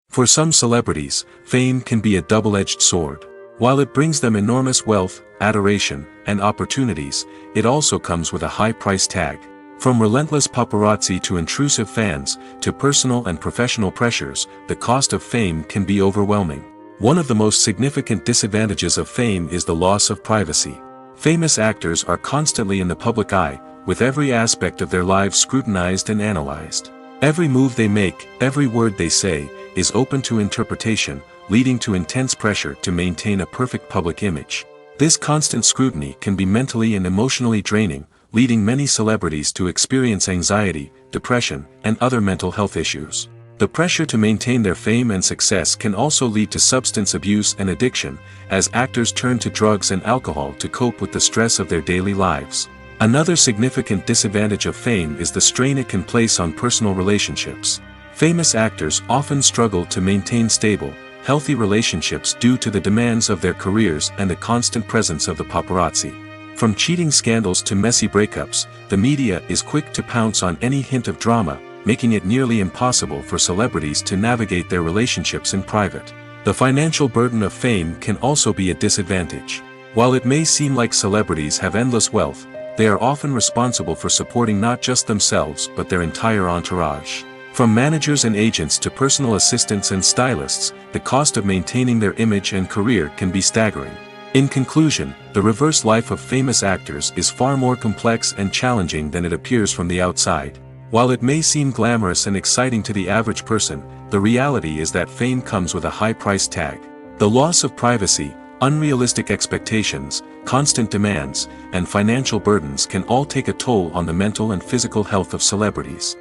For some celebrities, fame can be a double-edged sword. While it brings them enormous wealth, adoration, and opportunities, it also comes with a high price tag. From relentless paparazzi to intrusive fans, to personal and professional pressures, the cost of fame can be overwhelming. One of the most significant disadvantages of fame is the loss of privacy. Famous actors are constantly in the public eye, with every aspect of their lives scrutinized and analyzed. Every move they make, every word they say, is open to interpretation, leading to intense pressure to maintain a perfect public image. This constant scrutiny can be mentally and emotionally draining, leading many celebrities to experience anxiety, depression, and other mental health issues. The pressure to maintain their fame and success can also lead to substance abuse and addiction, as actors turn to drugs and alcohol to cope with the stress of their daily lives. Another significant disadvantage of fame is the strain it can place on personal relationships. Famous actors often struggle to maintain stable, healthy relationships due to the demands of their careers and the constant presence of the paparazzi. From cheating scandals to messy breakups, the media is quick to pounce on any hint of drama, making it nearly impossible for celebrities to navigate their relationships in private. The financial burden of fame can also be a disadvantage. While it may seem like celebrities have endless wealth, they are often responsible for supporting not just themselves but their entire entourage. From managers and agents to personal assistants and stylists, the cost of maintaining their image and career can be staggering. In conclusion, the reverse life of famous actors is far more complex and challenging than it appears from the outside. While it may seem glamorous and exciting to the average person, the reality is that fame comes with a high price tag. The loss of privacy, Unrealistic expectations, constant demands, and financial burdens can all take a toll on the mental and physical health of celebrities.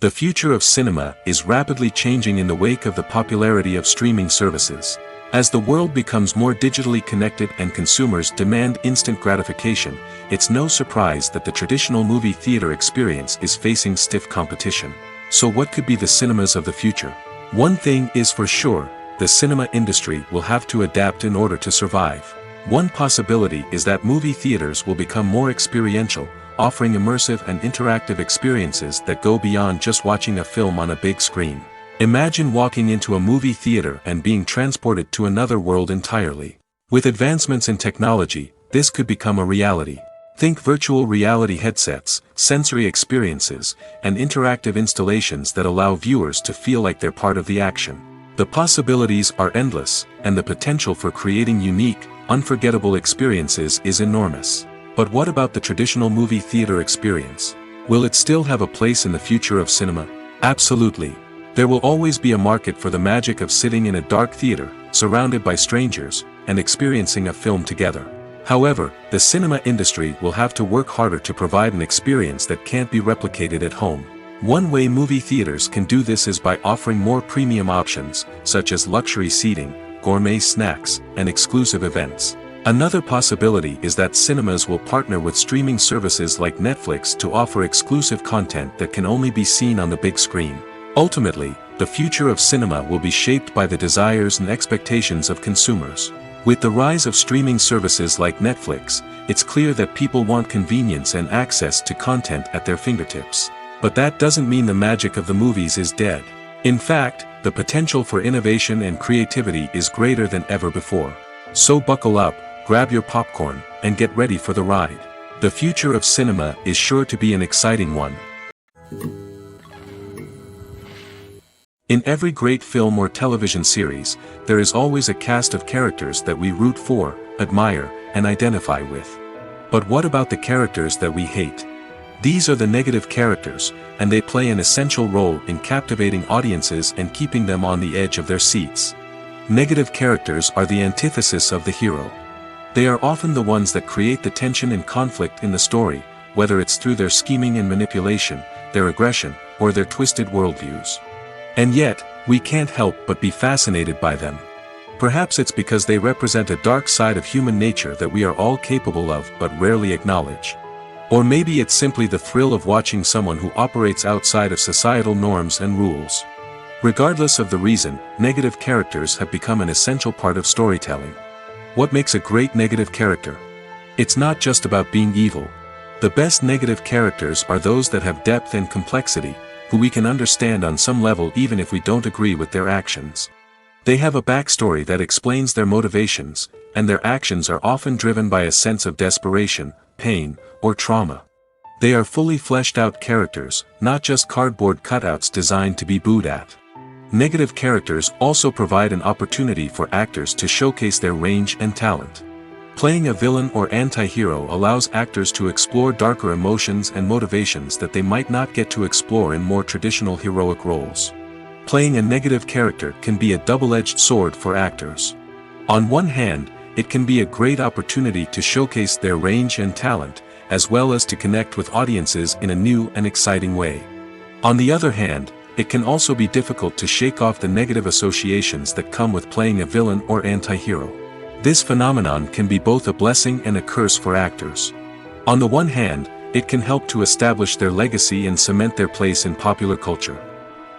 The future of cinema is rapidly changing in the wake of the popularity of streaming services. As the world becomes more digitally connected and consumers demand instant gratification, it's no surprise that the traditional movie theater experience is facing stiff competition. So what could be the cinemas of the future? One thing is for sure, the cinema industry will have to adapt in order to survive. One possibility is that movie theaters will become more experiential, offering immersive and interactive experiences that go beyond just watching a film on a big screen. Imagine walking into a movie theater and being transported to another world entirely. With advancements in technology, this could become a reality. Think virtual reality headsets, sensory experiences, and interactive installations that allow viewers to feel like they're part of the action. The possibilities are endless, and the potential for creating unique, unforgettable experiences is enormous. But what about the traditional movie theater experience? Will it still have a place in the future of cinema? Absolutely. There will always be a market for the magic of sitting in a dark theater, surrounded by strangers, and experiencing a film together. However, the cinema industry will have to work harder to provide an experience that can't be replicated at home. One way movie theaters can do this is by offering more premium options, such as luxury seating, gourmet snacks, and exclusive events. Another possibility is that cinemas will partner with streaming services like Netflix to offer exclusive content that can only be seen on the big screen. Ultimately, the future of cinema will be shaped by the desires and expectations of consumers. With the rise of streaming services like Netflix, it's clear that people want convenience and access to content at their fingertips. But that doesn't mean the magic of the movies is dead. In fact, the potential for innovation and creativity is greater than ever before. So buckle up, grab your popcorn, and get ready for the ride. The future of cinema is sure to be an exciting one. In every great film or television series, there is always a cast of characters that we root for, admire, and identify with. But what about the characters that we hate? These are the negative characters, and they play an essential role in captivating audiences and keeping them on the edge of their seats. Negative characters are the antithesis of the hero. They are often the ones that create the tension and conflict in the story, whether it's through their scheming and manipulation, their aggression, or their twisted worldviews. And yet, we can't help but be fascinated by them. Perhaps it's because they represent a dark side of human nature that we are all capable of but rarely acknowledge. Or maybe it's simply the thrill of watching someone who operates outside of societal norms and rules. Regardless of the reason, negative characters have become an essential part of storytelling. What makes a great negative character? It's not just about being evil. The best negative characters are those that have depth and complexity, who we can understand on some level even if we don't agree with their actions. They have a backstory that explains their motivations, and their actions are often driven by a sense of desperation, pain, or trauma. They are fully fleshed out characters, not just cardboard cutouts designed to be booed at. Negative characters also provide an opportunity for actors to showcase their range and talent. Playing a villain or anti-hero allows actors to explore darker emotions and motivations that they might not get to explore in more traditional heroic roles. Playing a negative character can be a double-edged sword for actors. On one hand, it can be a great opportunity to showcase their range and talent, as well as to connect with audiences in a new and exciting way. On the other hand, it can also be difficult to shake off the negative associations that come with playing a villain or anti-hero. This phenomenon can be both a blessing and a curse for actors. On the one hand, it can help to establish their legacy and cement their place in popular culture.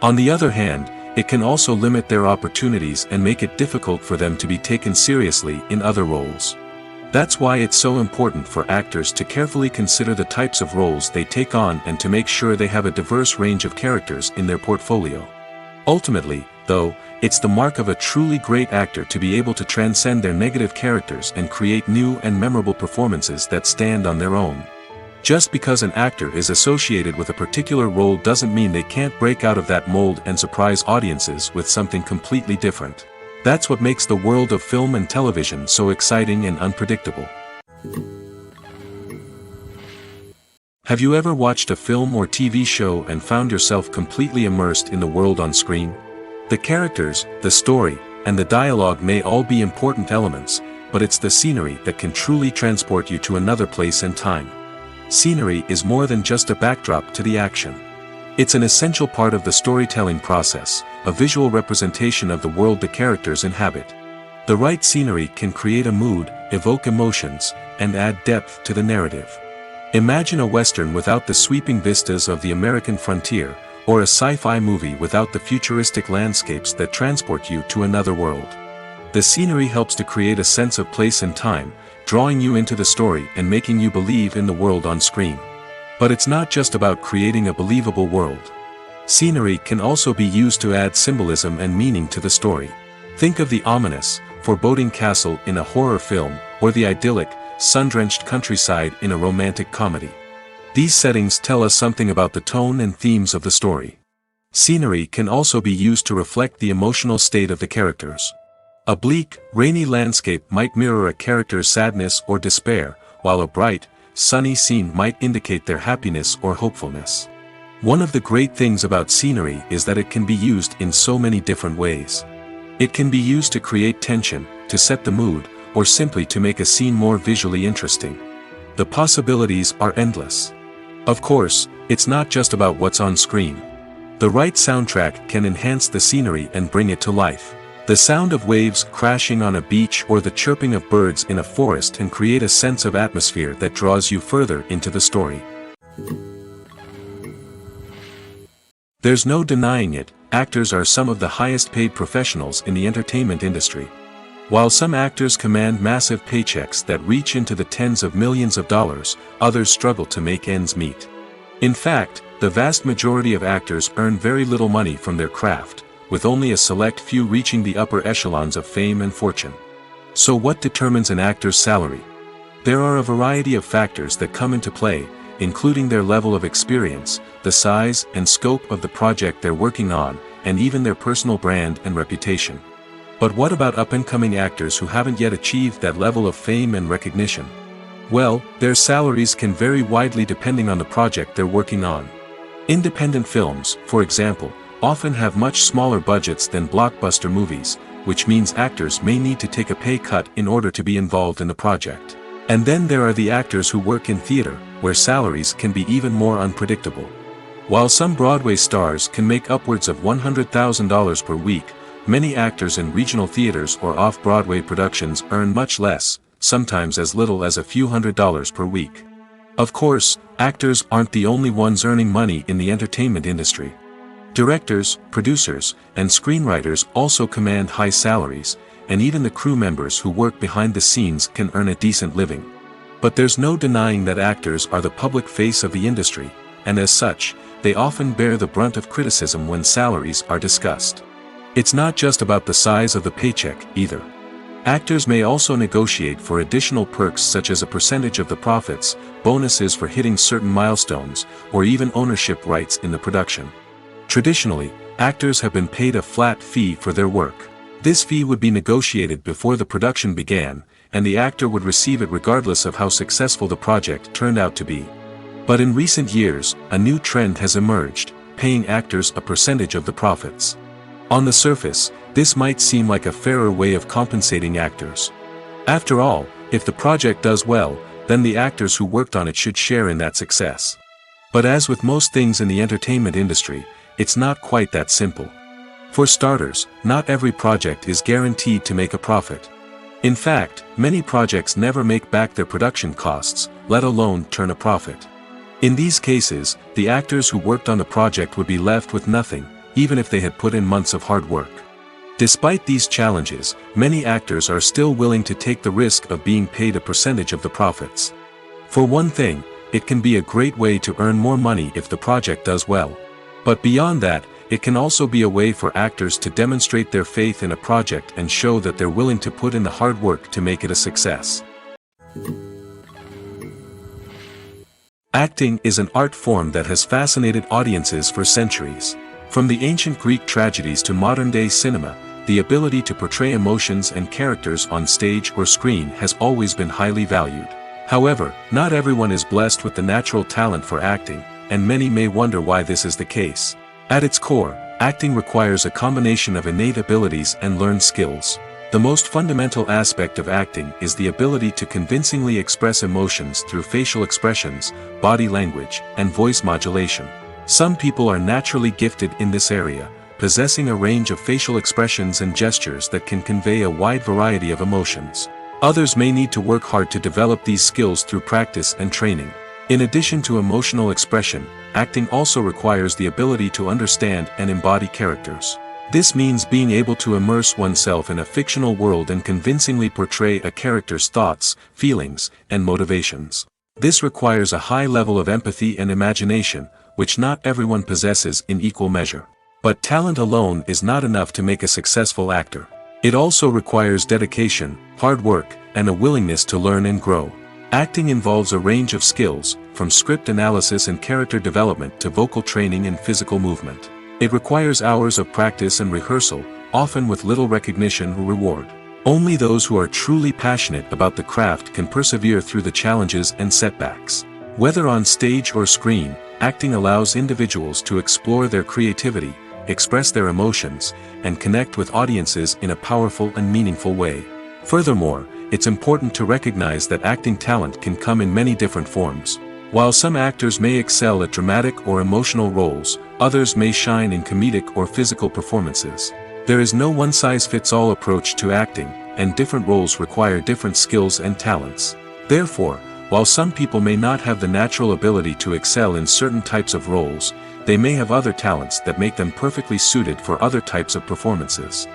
On the other hand, it can also limit their opportunities and make it difficult for them to be taken seriously in other roles. That's why it's so important for actors to carefully consider the types of roles they take on and to make sure they have a diverse range of characters in their portfolio. Ultimately, though, it's the mark of a truly great actor to be able to transcend their negative characters and create new and memorable performances that stand on their own. Just because an actor is associated with a particular role doesn't mean they can't break out of that mold and surprise audiences with something completely different. That's what makes the world of film and television so exciting and unpredictable. Have you ever watched a film or TV show and found yourself completely immersed in the world on screen? The characters, the story, and the dialogue may all be important elements, but it's the scenery that can truly transport you to another place and time. Scenery is more than just a backdrop to the action. It's an essential part of the storytelling process, a visual representation of the world the characters inhabit. The right scenery can create a mood, evoke emotions, and add depth to the narrative. Imagine a Western without the sweeping vistas of the American frontier, or a sci-fi movie without the futuristic landscapes that transport you to another world. The scenery helps to create a sense of place and time, drawing you into the story and making you believe in the world on screen. But it's not just about creating a believable world. Scenery can also be used to add symbolism and meaning to the story. Think of the ominous, foreboding castle in a horror film, or the idyllic, sun-drenched countryside in a romantic comedy. These settings tell us something about the tone and themes of the story. Scenery can also be used to reflect the emotional state of the characters. A bleak, rainy landscape might mirror a character's sadness or despair, while a bright, sunny scene might indicate their happiness or hopefulness. One of the great things about scenery is that it can be used in so many different ways. It can be used to create tension, to set the mood, or simply to make a scene more visually interesting. The possibilities are endless. Of course, it's not just about what's on screen. The right soundtrack can enhance the scenery and bring it to life. The sound of waves crashing on a beach or the chirping of birds in a forest can create a sense of atmosphere that draws you further into the story. There's no denying it, actors are some of the highest paid professionals in the entertainment industry. While some actors command massive paychecks that reach into the tens of millions of dollars, others struggle to make ends meet. In fact, the vast majority of actors earn very little money from their craft, with only a select few reaching the upper echelons of fame and fortune. So what determines an actor's salary? There are a variety of factors that come into play, including their level of experience, the size and scope of the project they're working on, and even their personal brand and reputation. But what about up-and-coming actors who haven't yet achieved that level of fame and recognition? Well, their salaries can vary widely depending on the project they're working on. Independent films, for example, often have much smaller budgets than blockbuster movies, which means actors may need to take a pay cut in order to be involved in the project. And then there are the actors who work in theater, where salaries can be even more unpredictable. While some Broadway stars can make upwards of $100,000 per week, many actors in regional theaters or off-Broadway productions earn much less, sometimes as little as a few $100s per week. Of course, actors aren't the only ones earning money in the entertainment industry. Directors, producers, and screenwriters also command high salaries, and even the crew members who work behind the scenes can earn a decent living. But there's no denying that actors are the public face of the industry, and as such, they often bear the brunt of criticism when salaries are discussed. It's not just about the size of the paycheck, either. Actors may also negotiate for additional perks such as a percentage of the profits, bonuses for hitting certain milestones, or even ownership rights in the production. Traditionally, actors have been paid a flat fee for their work. This fee would be negotiated before the production began, and the actor would receive it regardless of how successful the project turned out to be. But in recent years, a new trend has emerged, paying actors a percentage of the profits. On the surface, this might seem like a fairer way of compensating actors. After all, if the project does well, then the actors who worked on it should share in that success. But as with most things in the entertainment industry, it's not quite that simple. For starters, not every project is guaranteed to make a profit. In fact, many projects never make back their production costs, let alone turn a profit. In these cases, the actors who worked on the project would be left with nothing, even if they had put in months of hard work. Despite these challenges, many actors are still willing to take the risk of being paid a percentage of the profits. For one thing, it can be a great way to earn more money if the project does well. But beyond that, it can also be a way for actors to demonstrate their faith in a project and show that they're willing to put in the hard work to make it a success. Acting is an art form that has fascinated audiences for centuries. From the ancient Greek tragedies to modern-day cinema, the ability to portray emotions and characters on stage or screen has always been highly valued. However, not everyone is blessed with the natural talent for acting, and many may wonder why this is the case. At its core, Acting requires a combination of innate abilities and learned skills. The most fundamental aspect of acting is the ability to convincingly express emotions through facial expressions, body language, and voice modulation. Some people are naturally gifted in this area, possessing a range of facial expressions and gestures that can convey a wide variety of emotions. Others may need to work hard to develop these skills through practice and training. In addition to emotional expression, acting also requires the ability to understand and embody characters. This means being able to immerse oneself in a fictional world and convincingly portray a character's thoughts, feelings, and motivations. This requires a high level of empathy and imagination, which not everyone possesses in equal measure. But talent alone is not enough to make a successful actor. It also requires dedication, hard work, and a willingness to learn and grow. Acting involves a range of skills, from script analysis and character development to vocal training and physical movement. It requires hours of practice and rehearsal, often with little recognition or reward. Only those who are truly passionate about the craft can persevere through the challenges and setbacks. Whether on stage or screen, acting allows individuals to explore their creativity, express their emotions, and connect with audiences in a powerful and meaningful way. Furthermore, it's important to recognize that acting talent can come in many different forms. While some actors may excel at dramatic or emotional roles, others may shine in comedic or physical performances. There is no one-size-fits-all approach to acting, and different roles require different skills and talents. Therefore, while some people may not have the natural ability to excel in certain types of roles, they may have other talents that make them perfectly suited for other types of performances.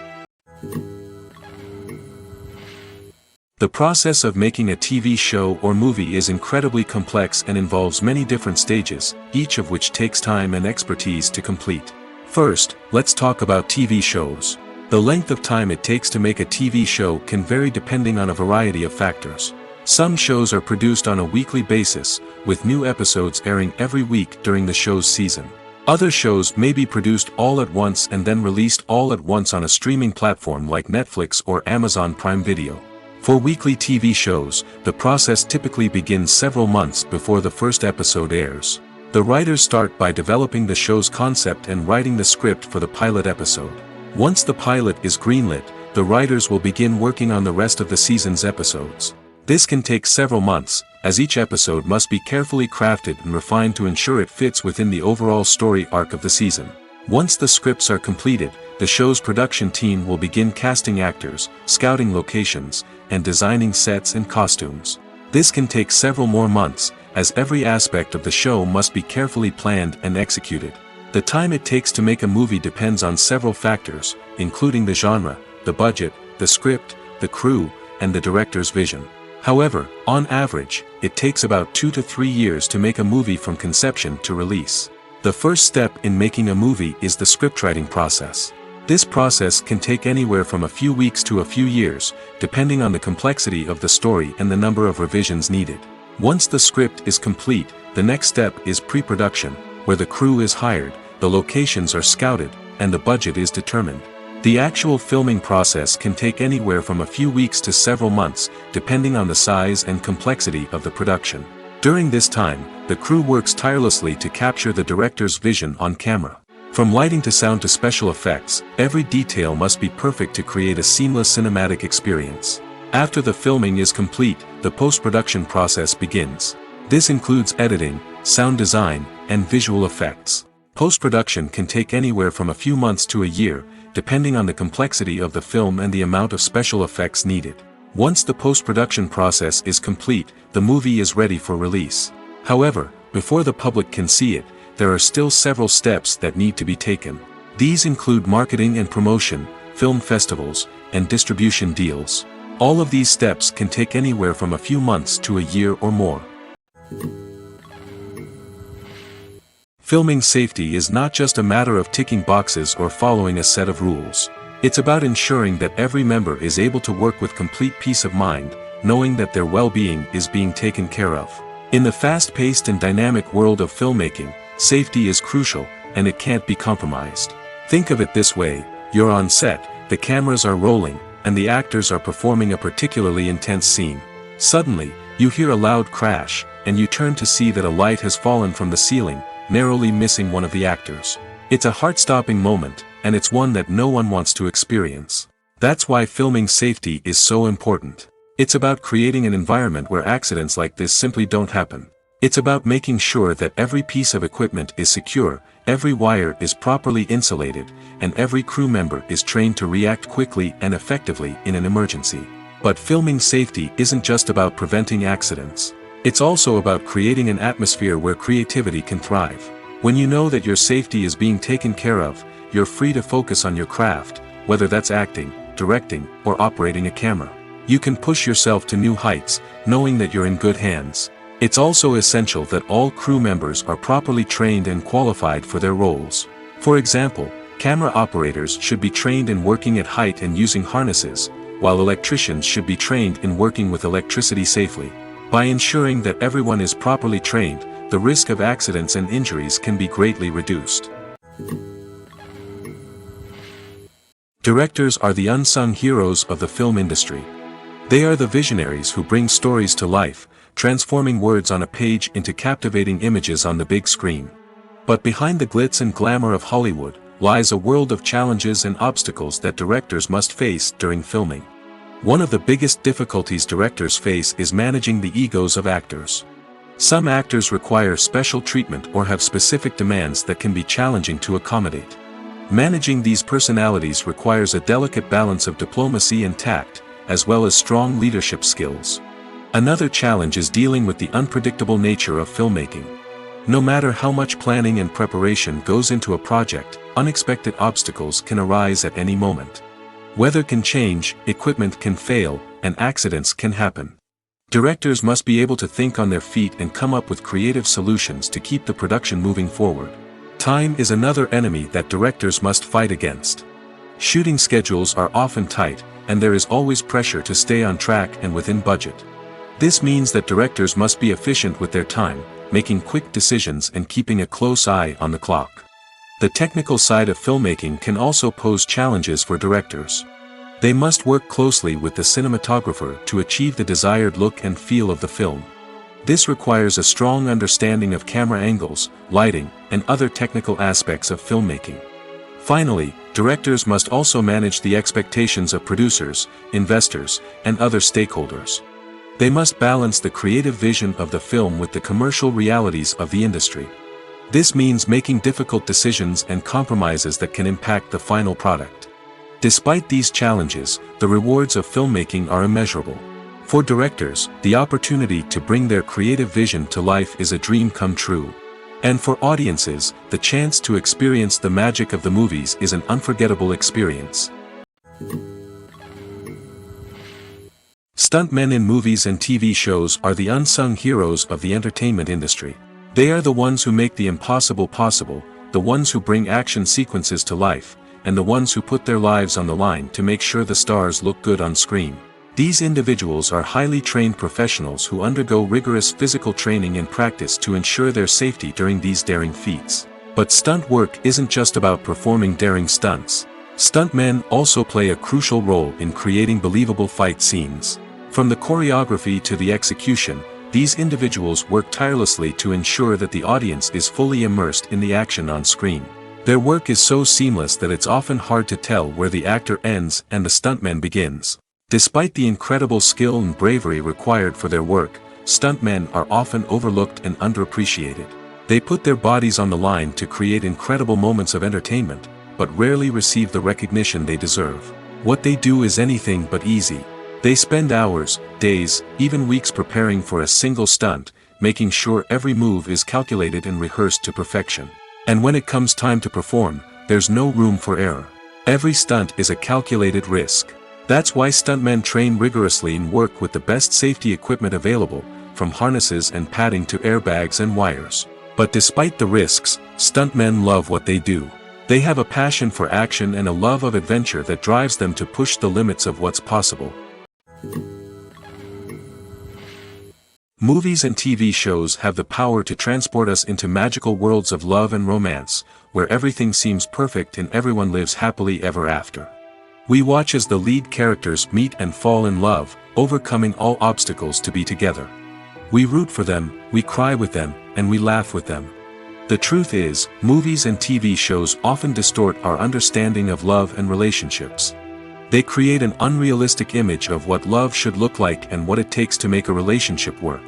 The process of making a TV show or movie is incredibly complex and involves many different stages, each of which takes time and expertise to complete. First, let's talk about TV shows. The length of time it takes to make a TV show can vary depending on a variety of factors. Some shows are produced on a weekly basis, with new episodes airing every week during the show's season. Other shows may be produced all at once and then released all at once on a streaming platform like Netflix or Amazon Prime Video. For weekly TV shows, the process typically begins several months before the first episode airs. The writers start by developing the show's concept and writing the script for the pilot episode. Once the pilot is greenlit, the writers will begin working on the rest of the season's episodes. This can take several months, as each episode must be carefully crafted and refined to ensure it fits within the overall story arc of the season. Once the scripts are completed, the show's production team will begin casting actors, scouting locations, and designing sets and costumes. This can take several more months, as every aspect of the show must be carefully planned and executed. The time it takes to make a movie depends on several factors, including the genre, the budget, the script, the crew, and the director's vision. However, on average, it takes about 2 to 3 years to make a movie from conception to release. The first step in making a movie is the scriptwriting process. This process can take anywhere from a few weeks to a few years, depending on the complexity of the story and the number of revisions needed. Once the script is complete, the next step is pre-production, where the crew is hired, the locations are scouted, and the budget is determined. The actual filming process can take anywhere from a few weeks to several months, depending on the size and complexity of the production. During this time, the crew works tirelessly to capture the director's vision on camera. From lighting to sound to special effects, every detail must be perfect to create a seamless cinematic experience. After the filming is complete, the post-production process begins. This includes editing, sound design, and visual effects. Post-production can take anywhere from a few months to a year, depending on the complexity of the film and the amount of special effects needed. Once the post-production process is complete, the movie is ready for release. However, before the public can see it, there are still several steps that need to be taken. These include marketing and promotion, film festivals, and distribution deals. All of these steps can take anywhere from a few months to a year or more. Filming safety is not just a matter of ticking boxes or following a set of rules. It's about ensuring that every member is able to work with complete peace of mind, knowing that their well-being is being taken care of. In the fast-paced and dynamic world of filmmaking, safety is crucial, and it can't be compromised. Think of it this way: you're on set, the cameras are rolling, and the actors are performing a particularly intense scene. Suddenly, you hear a loud crash, and you turn to see that a light has fallen from the ceiling, narrowly missing one of the actors. It's a heart-stopping moment, and it's one that no one wants to experience. That's why filming safety is so important. It's about creating an environment where accidents like this simply don't happen. It's about making sure that every piece of equipment is secure, every wire is properly insulated, and every crew member is trained to react quickly and effectively in an emergency. But filming safety isn't just about preventing accidents. It's also about creating an atmosphere where creativity can thrive. When you know that your safety is being taken care of, you're free to focus on your craft, whether that's acting, directing, or operating a camera. You can push yourself to new heights, knowing that you're in good hands. It's also essential that all crew members are properly trained and qualified for their roles. For example, camera operators should be trained in working at height and using harnesses, while electricians should be trained in working with electricity safely. By ensuring that everyone is properly trained, the risk of accidents and injuries can be greatly reduced. Directors are the unsung heroes of the film industry. They are the visionaries who bring stories to life, transforming words on a page into captivating images on the big screen. But behind the glitz and glamour of Hollywood, lies a world of challenges and obstacles that directors must face during filming. One of the biggest difficulties directors face is managing the egos of actors. Some actors require special treatment or have specific demands that can be challenging to accommodate. Managing these personalities requires a delicate balance of diplomacy and tact, as well as strong leadership skills. Another challenge is dealing with the unpredictable nature of filmmaking. No matter how much planning and preparation goes into a project, unexpected obstacles can arise at any moment. Weather can change, equipment can fail, and accidents can happen. Directors must be able to think on their feet and come up with creative solutions to keep the production moving forward. Time is another enemy that directors must fight against. Shooting schedules are often tight, and there is always pressure to stay on track and within budget. This means that directors must be efficient with their time, making quick decisions and keeping a close eye on the clock. The technical side of filmmaking can also pose challenges for directors. They must work closely with the cinematographer to achieve the desired look and feel of the film. This requires a strong understanding of camera angles, lighting, and other technical aspects of filmmaking. Finally, directors must also manage the expectations of producers, investors, and other stakeholders. They must balance the creative vision of the film with the commercial realities of the industry. This means making difficult decisions and compromises that can impact the final product. Despite these challenges, the rewards of filmmaking are immeasurable. For directors, the opportunity to bring their creative vision to life is a dream come true. And for audiences, the chance to experience the magic of the movies is an unforgettable experience. Stuntmen in movies and TV shows are the unsung heroes of the entertainment industry. They are the ones who make the impossible possible, the ones who bring action sequences to life, and the ones who put their lives on the line to make sure the stars look good on screen. These individuals are highly trained professionals who undergo rigorous physical training and practice to ensure their safety during these daring feats. But stunt work isn't just about performing daring stunts. Stuntmen also play a crucial role in creating believable fight scenes. From the choreography to the execution, these individuals work tirelessly to ensure that the audience is fully immersed in the action on screen. Their work is so seamless that it's often hard to tell where the actor ends and the stuntman begins. Despite the incredible skill and bravery required for their work, stuntmen are often overlooked and underappreciated. They put their bodies on the line to create incredible moments of entertainment, but rarely receive the recognition they deserve. What they do is anything but easy. They spend hours, days, even weeks preparing for a single stunt, making sure every move is calculated and rehearsed to perfection. And when it comes time to perform, there's no room for error. Every stunt is a calculated risk. That's why stuntmen train rigorously and work with the best safety equipment available, from harnesses and padding to airbags and wires. But despite the risks, stuntmen love what they do. They have a passion for action and a love of adventure that drives them to push the limits of what's possible. Movies and TV shows have the power to transport us into magical worlds of love and romance, where everything seems perfect and everyone lives happily ever after. We watch as the lead characters meet and fall in love, overcoming all obstacles to be together. We root for them, we cry with them, and we laugh with them. The truth is, movies and TV shows often distort our understanding of love and relationships. They create an unrealistic image of what love should look like and what it takes to make a relationship work.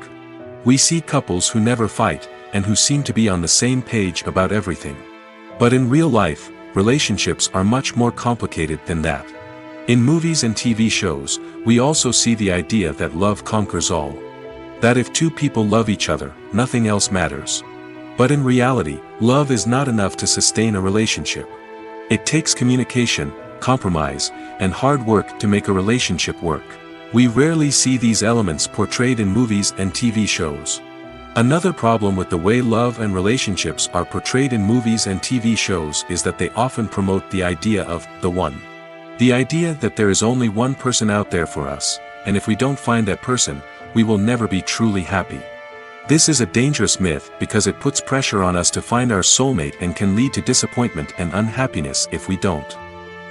We see couples who never fight, and who seem to be on the same page about everything. But in real life, relationships are much more complicated than that. In movies and TV shows, we also see the idea that love conquers all. That if two people love each other, nothing else matters. But in reality, love is not enough to sustain a relationship. It takes communication, compromise, and hard work to make a relationship work. We rarely see these elements portrayed in movies and TV shows. Another problem with the way love and relationships are portrayed in movies and TV shows is that they often promote the idea of the one. The idea that there is only one person out there for us, and if we don't find that person, we will never be truly happy. This is a dangerous myth because it puts pressure on us to find our soulmate and can lead to disappointment and unhappiness if we don't.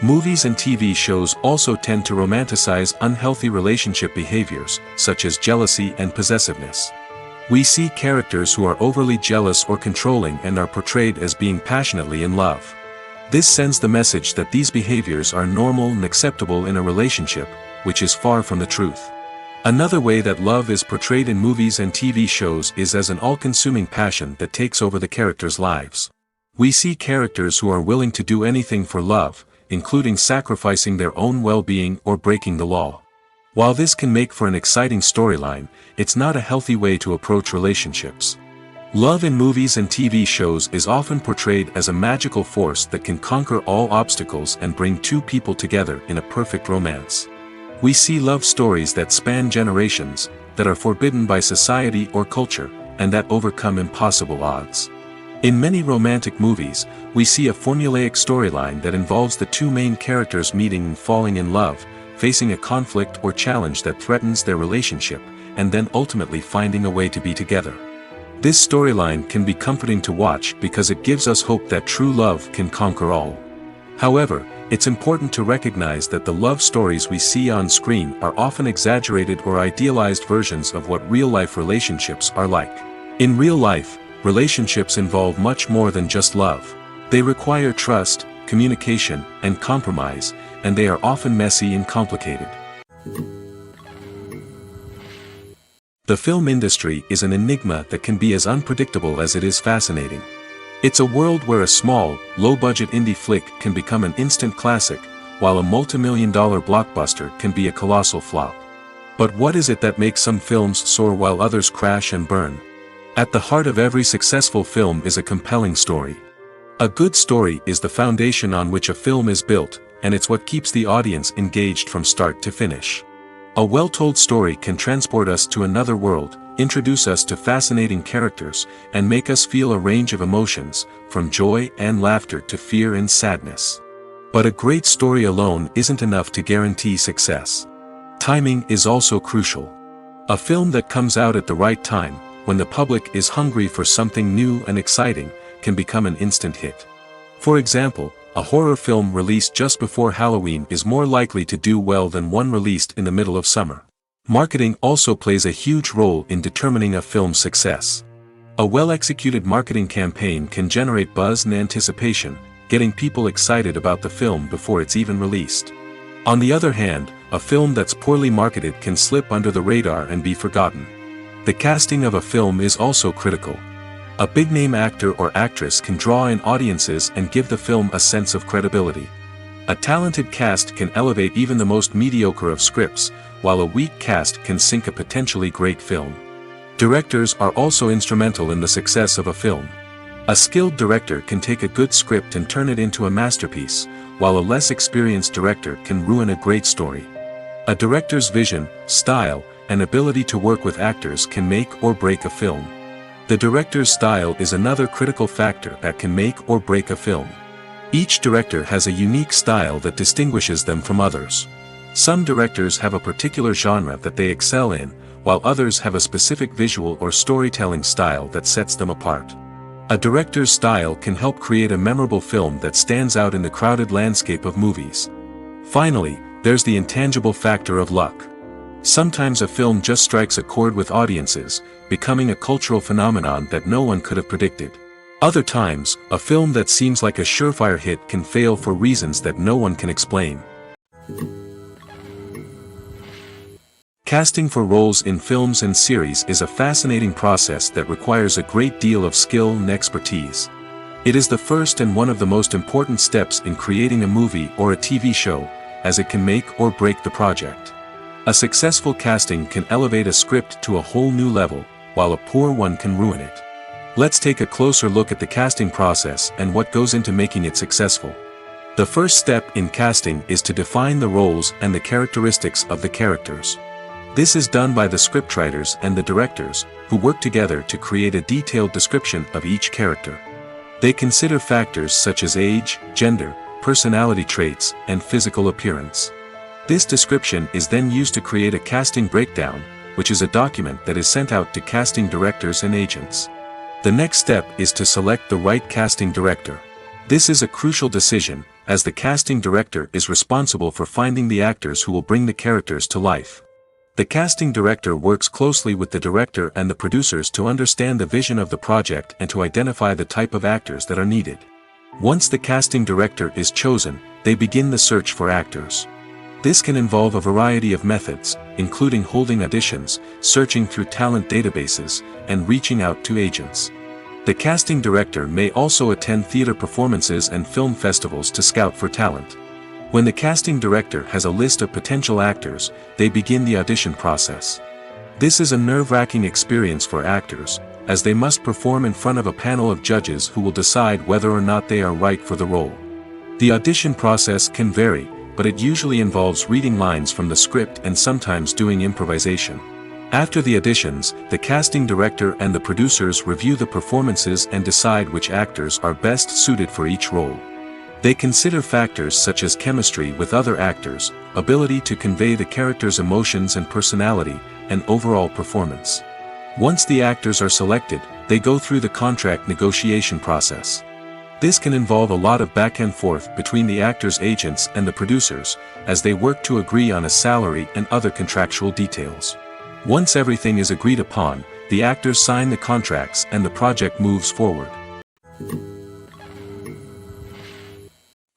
Movies and TV shows also tend to romanticize unhealthy relationship behaviors, such as jealousy and possessiveness. We see characters who are overly jealous or controlling and are portrayed as being passionately in love. This sends the message that these behaviors are normal and acceptable in a relationship, which is far from the truth. Another way that love is portrayed in movies and TV shows is as an all-consuming passion that takes over the characters' lives. We see characters who are willing to do anything for love, including sacrificing their own well-being or breaking the law. While this can make for an exciting storyline, it's not a healthy way to approach relationships. Love in movies and TV shows is often portrayed as a magical force that can conquer all obstacles and bring two people together in a perfect romance. We see love stories that span generations, that are forbidden by society or culture, and that overcome impossible odds. In many romantic movies, we see a formulaic storyline that involves the two main characters meeting and falling in love, facing a conflict or challenge that threatens their relationship, and then ultimately finding a way to be together. This storyline can be comforting to watch because it gives us hope that true love can conquer all. However, it's important to recognize that the love stories we see on screen are often exaggerated or idealized versions of what real-life relationships are like. In real life, relationships involve much more than just love. They require trust, communication, and compromise, and they are often messy and complicated. The film industry is an enigma that can be as unpredictable as it is fascinating. It's a world where a small, low-budget indie flick can become an instant classic, while a multi-million-dollar blockbuster can be a colossal flop. But what is it that makes some films soar while others crash and burn? At the heart of every successful film is a compelling story. A good story is the foundation on which a film is built, and it's what keeps the audience engaged from start to finish. A well-told story can transport us to another world, introduce us to fascinating characters, and make us feel a range of emotions, from joy and laughter to fear and sadness. But a great story alone isn't enough to guarantee success. Timing is also crucial. A film that comes out at the right time, when the public is hungry for something new and exciting, can become an instant hit. For example, a horror film released just before Halloween is more likely to do well than one released in the middle of summer. Marketing also plays a huge role in determining a film's success. A well-executed marketing campaign can generate buzz and anticipation, getting people excited about the film before it's even released. On the other hand, a film that's poorly marketed can slip under the radar and be forgotten. The casting of a film is also critical. A big-name actor or actress can draw in audiences and give the film a sense of credibility. A talented cast can elevate even the most mediocre of scripts, while a weak cast can sink a potentially great film. Directors are also instrumental in the success of a film. A skilled director can take a good script and turn it into a masterpiece, while a less experienced director can ruin a great story. A director's vision, style, and ability to work with actors can make or break a film. The director's style is another critical factor that can make or break a film. Each director has a unique style that distinguishes them from others. Some directors have a particular genre that they excel in, while others have a specific visual or storytelling style that sets them apart. A director's style can help create a memorable film that stands out in the crowded landscape of movies. Finally, there's the intangible factor of luck. Sometimes a film just strikes a chord with audiences, becoming a cultural phenomenon that no one could have predicted. Other times, a film that seems like a surefire hit can fail for reasons that no one can explain. Casting for roles in films and series is a fascinating process that requires a great deal of skill and expertise. It is the first and one of the most important steps in creating a movie or a TV show, as it can make or break the project. A successful casting can elevate a script to a whole new level, while a poor one can ruin it. Let's take a closer look at the casting process and what goes into making it successful. The first step in casting is to define the roles and the characteristics of the characters. This is done by the scriptwriters and the directors, who work together to create a detailed description of each character. They consider factors such as age, gender, personality traits, and physical appearance. This description is then used to create a casting breakdown, which is a document that is sent out to casting directors and agents. The next step is to select the right casting director. This is a crucial decision, as the casting director is responsible for finding the actors who will bring the characters to life. The casting director works closely with the director and the producers to understand the vision of the project and to identify the type of actors that are needed. Once the casting director is chosen, they begin the search for actors. This can involve a variety of methods, including holding auditions, searching through talent databases, and reaching out to agents. The casting director may also attend theater performances and film festivals to scout for talent. When the casting director has a list of potential actors, they begin the audition process. This is a nerve-wracking experience for actors, as they must perform in front of a panel of judges who will decide whether or not they are right for the role. The audition process can vary, but it usually involves reading lines from the script and sometimes doing improvisation. After the auditions, the casting director and the producers review the performances and decide which actors are best suited for each role. They consider factors such as chemistry with other actors, ability to convey the character's emotions and personality, and overall performance. Once the actors are selected, they go through the contract negotiation process. This can involve a lot of back and forth between the actors' agents and the producers, as they work to agree on a salary and other contractual details. Once everything is agreed upon, the actors sign the contracts and the project moves forward.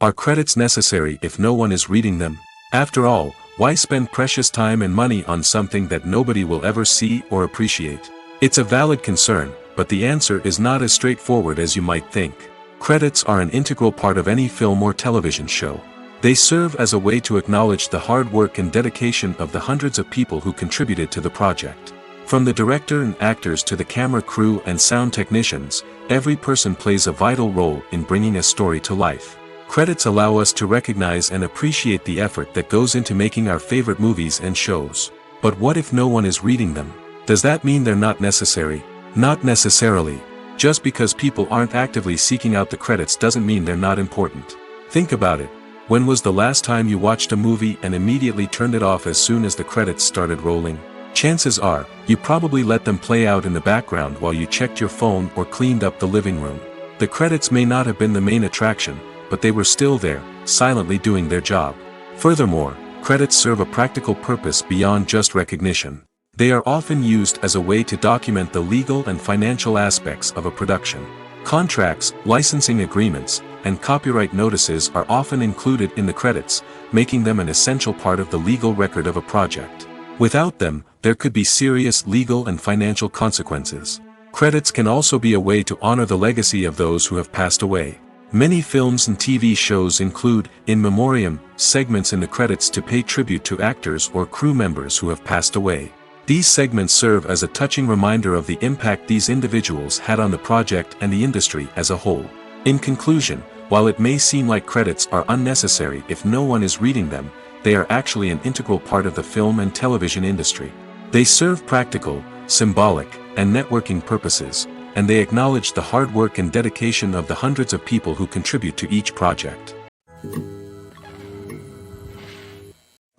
Are credits necessary if no one is reading them? After all, why spend precious time and money on something that nobody will ever see or appreciate? It's a valid concern, but the answer is not as straightforward as you might think. Credits are an integral part of any film or television show. They serve as a way to acknowledge the hard work and dedication of the hundreds of people who contributed to the project. From the director and actors to the camera crew and sound technicians, every person plays a vital role in bringing a story to life. Credits allow us to recognize and appreciate the effort that goes into making our favorite movies and shows. But what if no one is reading them? Does that mean they're not necessary? Not necessarily. Just because people aren't actively seeking out the credits doesn't mean they're not important. Think about it. When was the last time you watched a movie and immediately turned it off as soon as the credits started rolling? Chances are, you probably let them play out in the background while you checked your phone or cleaned up the living room. The credits may not have been the main attraction, but they were still there, silently doing their job. Furthermore, credits serve a practical purpose beyond just recognition. They are often used as a way to document the legal and financial aspects of a production. Contracts, licensing agreements, and copyright notices are often included in the credits, making them an essential part of the legal record of a project. Without them, there could be serious legal and financial consequences. Credits can also be a way to honor the legacy of those who have passed away. Many films and TV shows include, in memoriam, segments in the credits to pay tribute to actors or crew members who have passed away. These segments serve as a touching reminder of the impact these individuals had on the project and the industry as a whole. In conclusion, while it may seem like credits are unnecessary if no one is reading them, they are actually an integral part of the film and television industry. They serve practical, symbolic, and networking purposes, and they acknowledge the hard work and dedication of the hundreds of people who contribute to each project.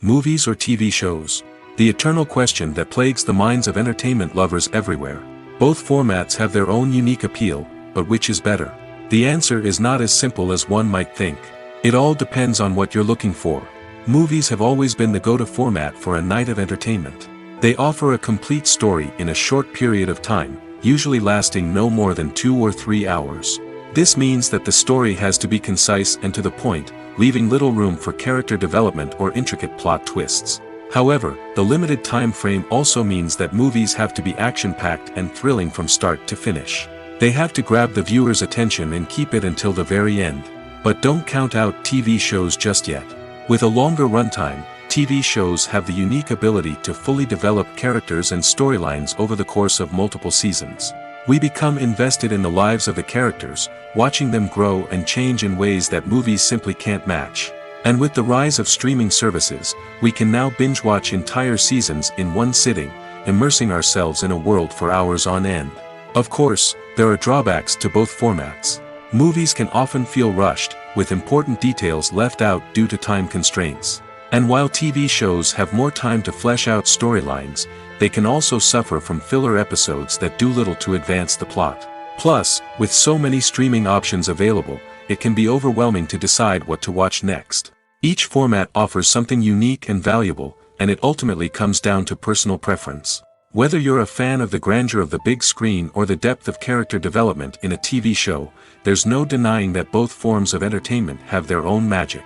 Movies or TV shows? The eternal question that plagues the minds of entertainment lovers everywhere. Both formats have their own unique appeal, but which is better? The answer is not as simple as one might think. It all depends on what you're looking for. Movies have always been the go-to format for a night of entertainment. They offer a complete story in a short period of time, usually lasting no more than 2 or 3 hours. This means that the story has to be concise and to the point, leaving little room for character development or intricate plot twists. However, the limited time frame also means that movies have to be action-packed and thrilling from start to finish. They have to grab the viewer's attention and keep it until the very end. But don't count out TV shows just yet. With a longer runtime, TV shows have the unique ability to fully develop characters and storylines over the course of multiple seasons. We become invested in the lives of the characters, watching them grow and change in ways that movies simply can't match. And with the rise of streaming services, we can now binge-watch entire seasons in one sitting, immersing ourselves in a world for hours on end. Of course, there are drawbacks to both formats. Movies can often feel rushed, with important details left out due to time constraints. And while TV shows have more time to flesh out storylines, they can also suffer from filler episodes that do little to advance the plot. Plus, with so many streaming options available, it can be overwhelming to decide what to watch next. Each format offers something unique and valuable, and it ultimately comes down to personal preference. Whether you're a fan of the grandeur of the big screen or the depth of character development in a TV show, there's no denying that both forms of entertainment have their own magic.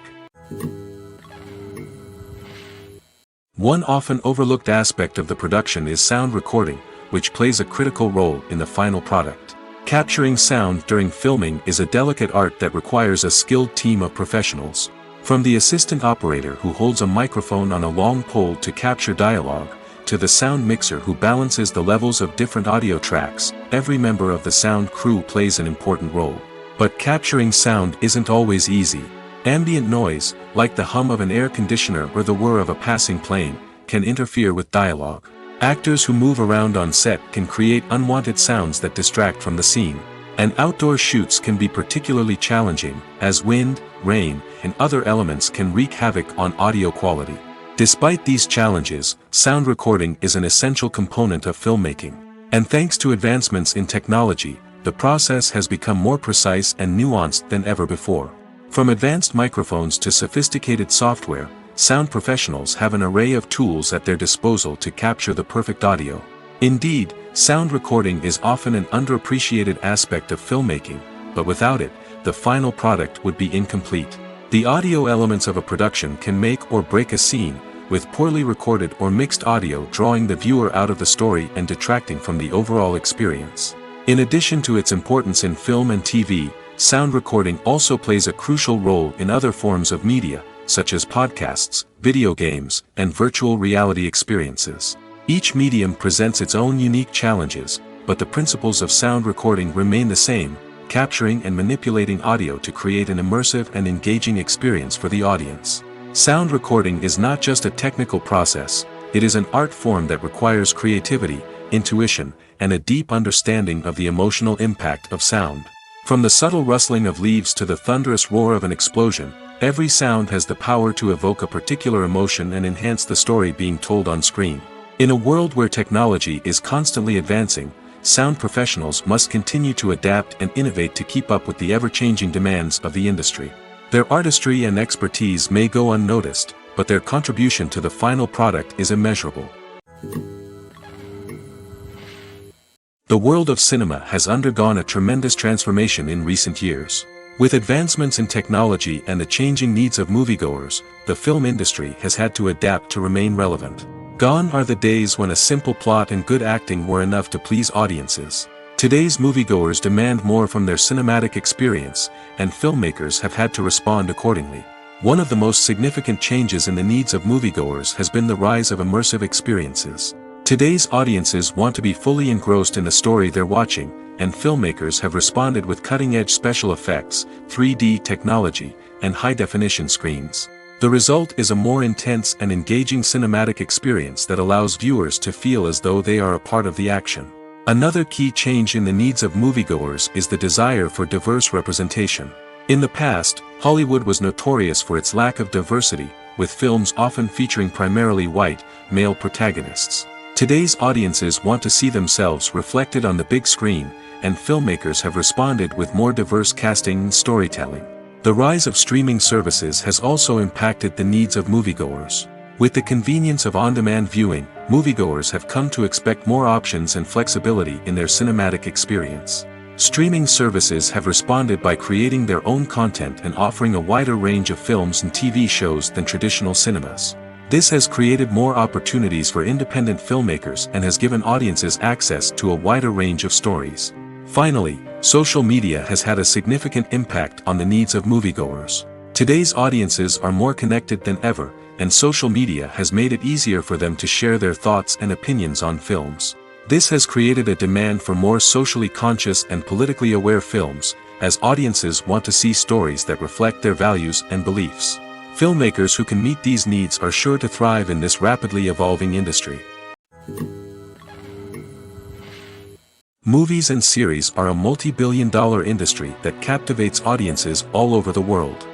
One often overlooked aspect of the production is sound recording, which plays a critical role in the final product. Capturing sound during filming is a delicate art that requires a skilled team of professionals. From the assistant operator who holds a microphone on a long pole to capture dialogue, to the sound mixer who balances the levels of different audio tracks, every member of the sound crew plays an important role. But capturing sound isn't always easy. Ambient noise, like the hum of an air conditioner or the whir of a passing plane, can interfere with dialogue. Actors who move around on set can create unwanted sounds that distract from the scene. And outdoor shoots can be particularly challenging, as wind, rain, and other elements can wreak havoc on audio quality. Despite these challenges, sound recording is an essential component of filmmaking. And thanks to advancements in technology, the process has become more precise and nuanced than ever before. From advanced microphones to sophisticated software, sound professionals have an array of tools at their disposal to capture the perfect audio. Indeed, sound recording is often an underappreciated aspect of filmmaking, but without it, the final product would be incomplete. The audio elements of a production can make or break a scene, with poorly recorded or mixed audio drawing the viewer out of the story and detracting from the overall experience. In addition to its importance in film and TV, sound recording also plays a crucial role in other forms of media, such as podcasts, video games, and virtual reality experiences. Each medium presents its own unique challenges, but the principles of sound recording remain the same, capturing and manipulating audio to create an immersive and engaging experience for the audience. Sound recording is not just a technical process, it is an art form that requires creativity, intuition, and a deep understanding of the emotional impact of sound. From the subtle rustling of leaves to the thunderous roar of an explosion, every sound has the power to evoke a particular emotion and enhance the story being told on screen. In a world where technology is constantly advancing, sound professionals must continue to adapt and innovate to keep up with the ever-changing demands of the industry. Their artistry and expertise may go unnoticed, but their contribution to the final product is immeasurable. The world of cinema has undergone a tremendous transformation in recent years. With advancements in technology and the changing needs of moviegoers, the film industry has had to adapt to remain relevant. Gone are the days when a simple plot and good acting were enough to please audiences. Today's moviegoers demand more from their cinematic experience, and filmmakers have had to respond accordingly. One of the most significant changes in the needs of moviegoers has been the rise of immersive experiences. Today's audiences want to be fully engrossed in the story they're watching, and filmmakers have responded with cutting-edge special effects, 3D technology, and high-definition screens. The result is a more intense and engaging cinematic experience that allows viewers to feel as though they are a part of the action. Another key change in the needs of moviegoers is the desire for diverse representation. In the past, Hollywood was notorious for its lack of diversity, with films often featuring primarily white, male protagonists. Today's audiences want to see themselves reflected on the big screen, and filmmakers have responded with more diverse casting and storytelling. The rise of streaming services has also impacted the needs of moviegoers. With the convenience of on-demand viewing, moviegoers have come to expect more options and flexibility in their cinematic experience. Streaming services have responded by creating their own content and offering a wider range of films and TV shows than traditional cinemas. This has created more opportunities for independent filmmakers and has given audiences access to a wider range of stories. Finally, social media has had a significant impact on the needs of moviegoers. Today's audiences are more connected than ever, and social media has made it easier for them to share their thoughts and opinions on films. This has created a demand for more socially conscious and politically aware films, as audiences want to see stories that reflect their values and beliefs. Filmmakers who can meet these needs are sure to thrive in this rapidly evolving industry. Movies and series are a multi-billion-dollar industry that captivates audiences all over the world.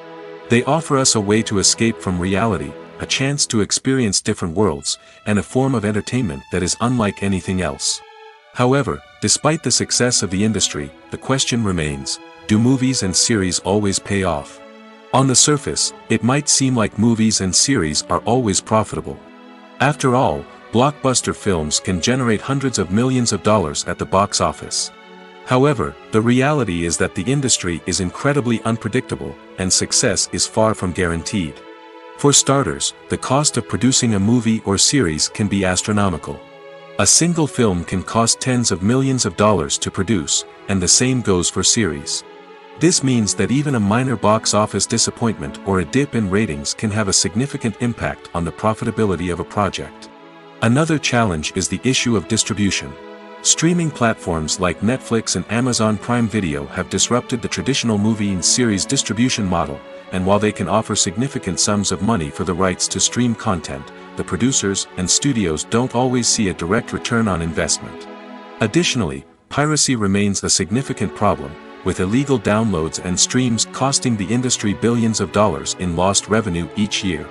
They offer us a way to escape from reality, a chance to experience different worlds, and a form of entertainment that is unlike anything else. However, despite the success of the industry, the question remains, do movies and series always pay off? On the surface, it might seem like movies and series are always profitable. After all, blockbuster films can generate hundreds of millions of dollars at the box office. However, the reality is that the industry is incredibly unpredictable, and success is far from guaranteed. For starters, the cost of producing a movie or series can be astronomical. A single film can cost tens of millions of dollars to produce, and the same goes for series. This means that even a minor box office disappointment or a dip in ratings can have a significant impact on the profitability of a project. Another challenge is the issue of distribution. Streaming platforms like Netflix and Amazon Prime Video have disrupted the traditional movie and series distribution model, and while they can offer significant sums of money for the rights to stream content, the producers and studios don't always see a direct return on investment. Additionally, piracy remains a significant problem, with illegal downloads and streams costing the industry billions of dollars in lost revenue each year.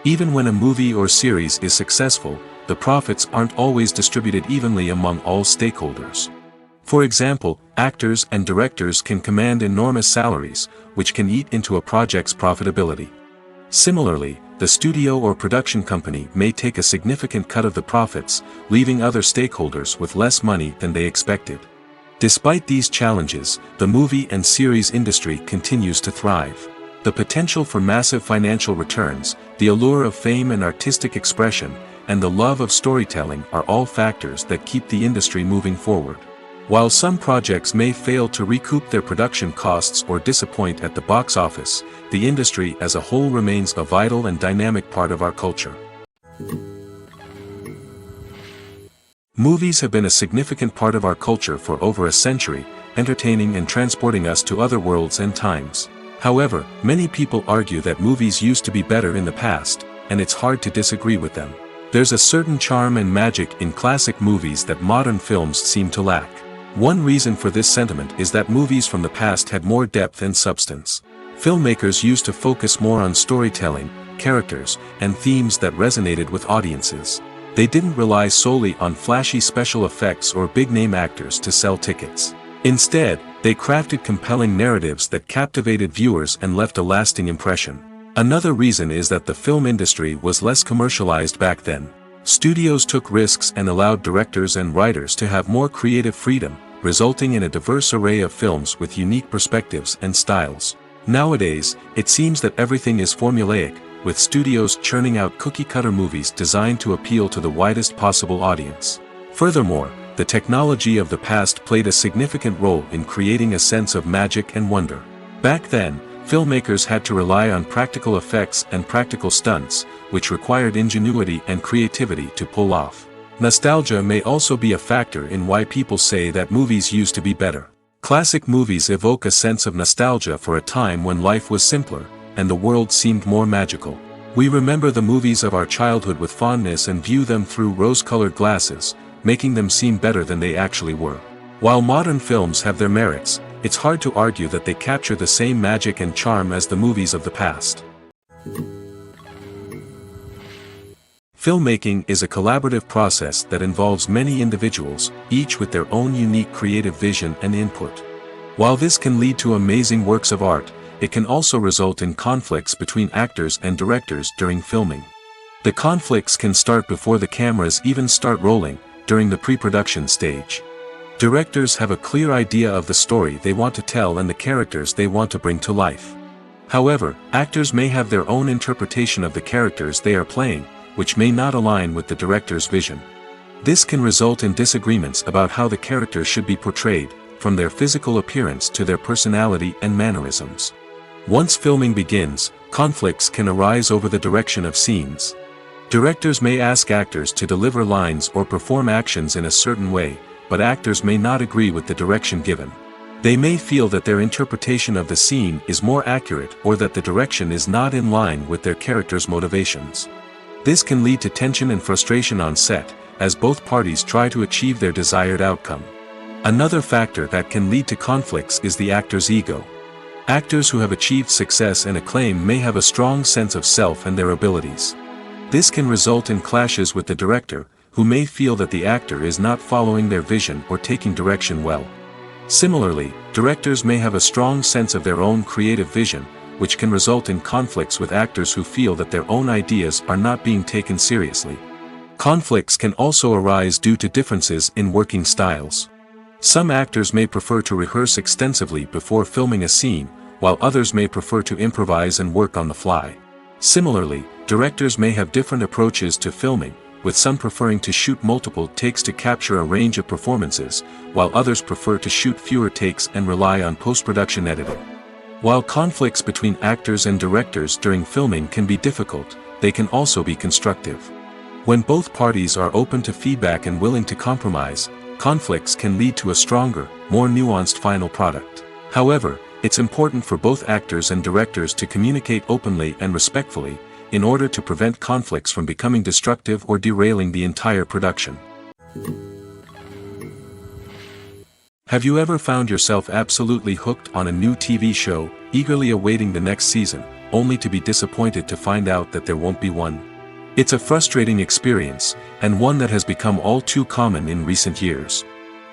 Even when a movie or series is successful, the profits aren't always distributed evenly among all stakeholders. For example, actors and directors can command enormous salaries, which can eat into a project's profitability. Similarly, the studio or production company may take a significant cut of the profits, leaving other stakeholders with less money than they expected. Despite these challenges, the movie and series industry continues to thrive. The potential for massive financial returns, the allure of fame and artistic expression, and the love of storytelling are all factors that keep the industry moving forward. While some projects may fail to recoup their production costs or disappoint at the box office, the industry as a whole remains a vital and dynamic part of our culture. Movies have been a significant part of our culture for over a century, entertaining and transporting us to other worlds and times. However, many people argue that movies used to be better in the past, and it's hard to disagree with them. There's a certain charm and magic in classic movies that modern films seem to lack. One reason for this sentiment is that movies from the past had more depth and substance. Filmmakers used to focus more on storytelling, characters, and themes that resonated with audiences. They didn't rely solely on flashy special effects or big-name actors to sell tickets. Instead, they crafted compelling narratives that captivated viewers and left a lasting impression. Another reason is that the film industry was less commercialized back then. Studios took risks and allowed directors and writers to have more creative freedom, resulting in a diverse array of films with unique perspectives and styles. Nowadays, it seems that everything is formulaic, with studios churning out cookie-cutter movies designed to appeal to the widest possible audience. Furthermore, the technology of the past played a significant role in creating a sense of magic and wonder. Back then, filmmakers had to rely on practical effects and practical stunts, which required ingenuity and creativity to pull off. Nostalgia may also be a factor in why people say that movies used to be better. Classic movies evoke a sense of nostalgia for a time when life was simpler, and the world seemed more magical. We remember the movies of our childhood with fondness and view them through rose-colored glasses, making them seem better than they actually were. While modern films have their merits, it's hard to argue that they capture the same magic and charm as the movies of the past. Filmmaking is a collaborative process that involves many individuals, each with their own unique creative vision and input. While this can lead to amazing works of art, it can also result in conflicts between actors and directors during filming. The conflicts can start before the cameras even start rolling, during the pre-production stage. Directors have a clear idea of the story they want to tell and the characters they want to bring to life. However, actors may have their own interpretation of the characters they are playing, which may not align with the director's vision. This can result in disagreements about how the characters should be portrayed, from their physical appearance to their personality and mannerisms. Once filming begins, conflicts can arise over the direction of scenes. Directors may ask actors to deliver lines or perform actions in a certain way, but actors may not agree with the direction given. They may feel that their interpretation of the scene is more accurate or that the direction is not in line with their character's motivations. This can lead to tension and frustration on set, as both parties try to achieve their desired outcome. Another factor that can lead to conflicts is the actor's ego. Actors who have achieved success and acclaim may have a strong sense of self and their abilities. This can result in clashes with the director, who may feel that the actor is not following their vision or taking direction well. Similarly, directors may have a strong sense of their own creative vision, which can result in conflicts with actors who feel that their own ideas are not being taken seriously. Conflicts can also arise due to differences in working styles. Some actors may prefer to rehearse extensively before filming a scene, while others may prefer to improvise and work on the fly. Similarly, directors may have different approaches to filming, with some preferring to shoot multiple takes to capture a range of performances, while others prefer to shoot fewer takes and rely on post-production editing. While conflicts between actors and directors during filming can be difficult, they can also be constructive. When both parties are open to feedback and willing to compromise, conflicts can lead to a stronger, more nuanced final product. However, it's important for both actors and directors to communicate openly and respectfully, in order to prevent conflicts from becoming destructive or derailing the entire production. Have you ever found yourself absolutely hooked on a new TV show, eagerly awaiting the next season, only to be disappointed to find out that there won't be one? It's a frustrating experience, and one that has become all too common in recent years.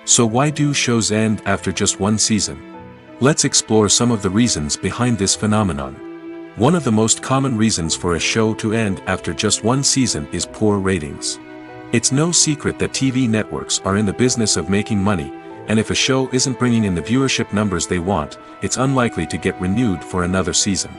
So why do shows end after just one season? Let's explore some of the reasons behind this phenomenon. One of the most common reasons for a show to end after just one season is poor ratings. It's no secret that TV networks are in the business of making money, and if a show isn't bringing in the viewership numbers they want, it's unlikely to get renewed for another season.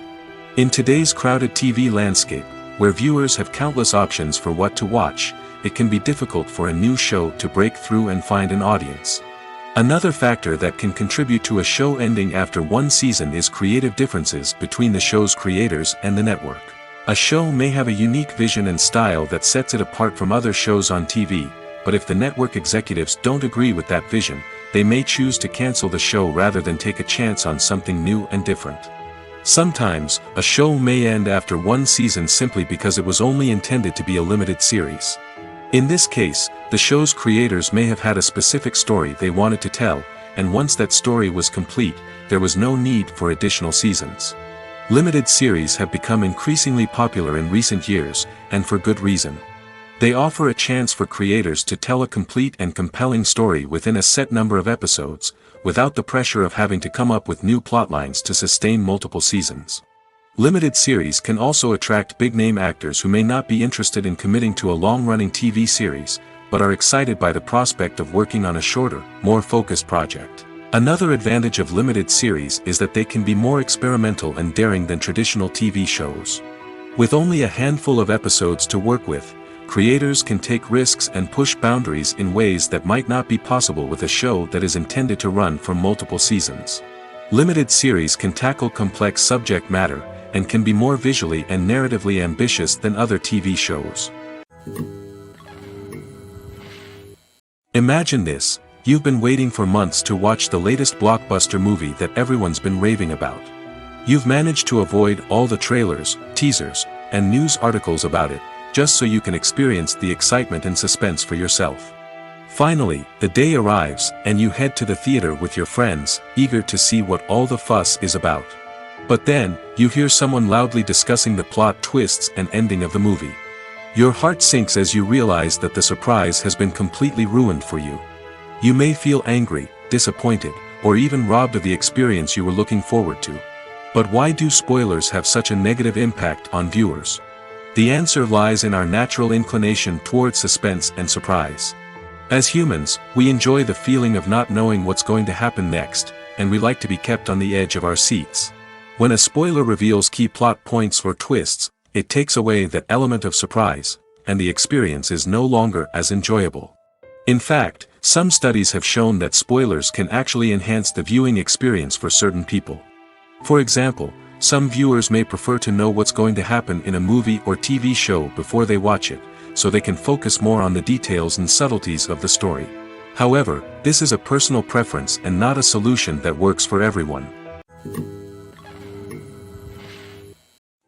In today's crowded TV landscape, where viewers have countless options for what to watch, it can be difficult for a new show to break through and find an audience. Another factor that can contribute to a show ending after one season is creative differences between the show's creators and the network. A show may have a unique vision and style that sets it apart from other shows on TV, but if the network executives don't agree with that vision, they may choose to cancel the show rather than take a chance on something new and different. Sometimes, a show may end after one season simply because it was only intended to be a limited series. In this case, the show's creators may have had a specific story they wanted to tell, and once that story was complete, there was no need for additional seasons. Limited series have become increasingly popular in recent years, and for good reason. They offer a chance for creators to tell a complete and compelling story within a set number of episodes, without the pressure of having to come up with new plotlines to sustain multiple seasons. Limited series can also attract big-name actors who may not be interested in committing to a long-running TV series, but are excited by the prospect of working on a shorter, more focused project. Another advantage of limited series is that they can be more experimental and daring than traditional TV shows. With only a handful of episodes to work with, creators can take risks and push boundaries in ways that might not be possible with a show that is intended to run for multiple seasons. Limited series can tackle complex subject matter, and can be more visually and narratively ambitious than other TV shows. Imagine this: you've been waiting for months to watch the latest blockbuster movie that everyone's been raving about. You've managed to avoid all the trailers, teasers, and news articles about it, just so you can experience the excitement and suspense for yourself. Finally, the day arrives, and you head to the theater with your friends, eager to see what all the fuss is about. But then, you hear someone loudly discussing the plot twists and ending of the movie. Your heart sinks as you realize that the surprise has been completely ruined for you. You may feel angry, disappointed, or even robbed of the experience you were looking forward to. But why do spoilers have such a negative impact on viewers? The answer lies in our natural inclination towards suspense and surprise. As humans, we enjoy the feeling of not knowing what's going to happen next, and we like to be kept on the edge of our seats. When a spoiler reveals key plot points or twists, it takes away that element of surprise, and the experience is no longer as enjoyable. In fact, some studies have shown that spoilers can actually enhance the viewing experience for certain people. For example, some viewers may prefer to know what's going to happen in a movie or TV show before they watch it, so they can focus more on the details and subtleties of the story. However, this is a personal preference and not a solution that works for everyone.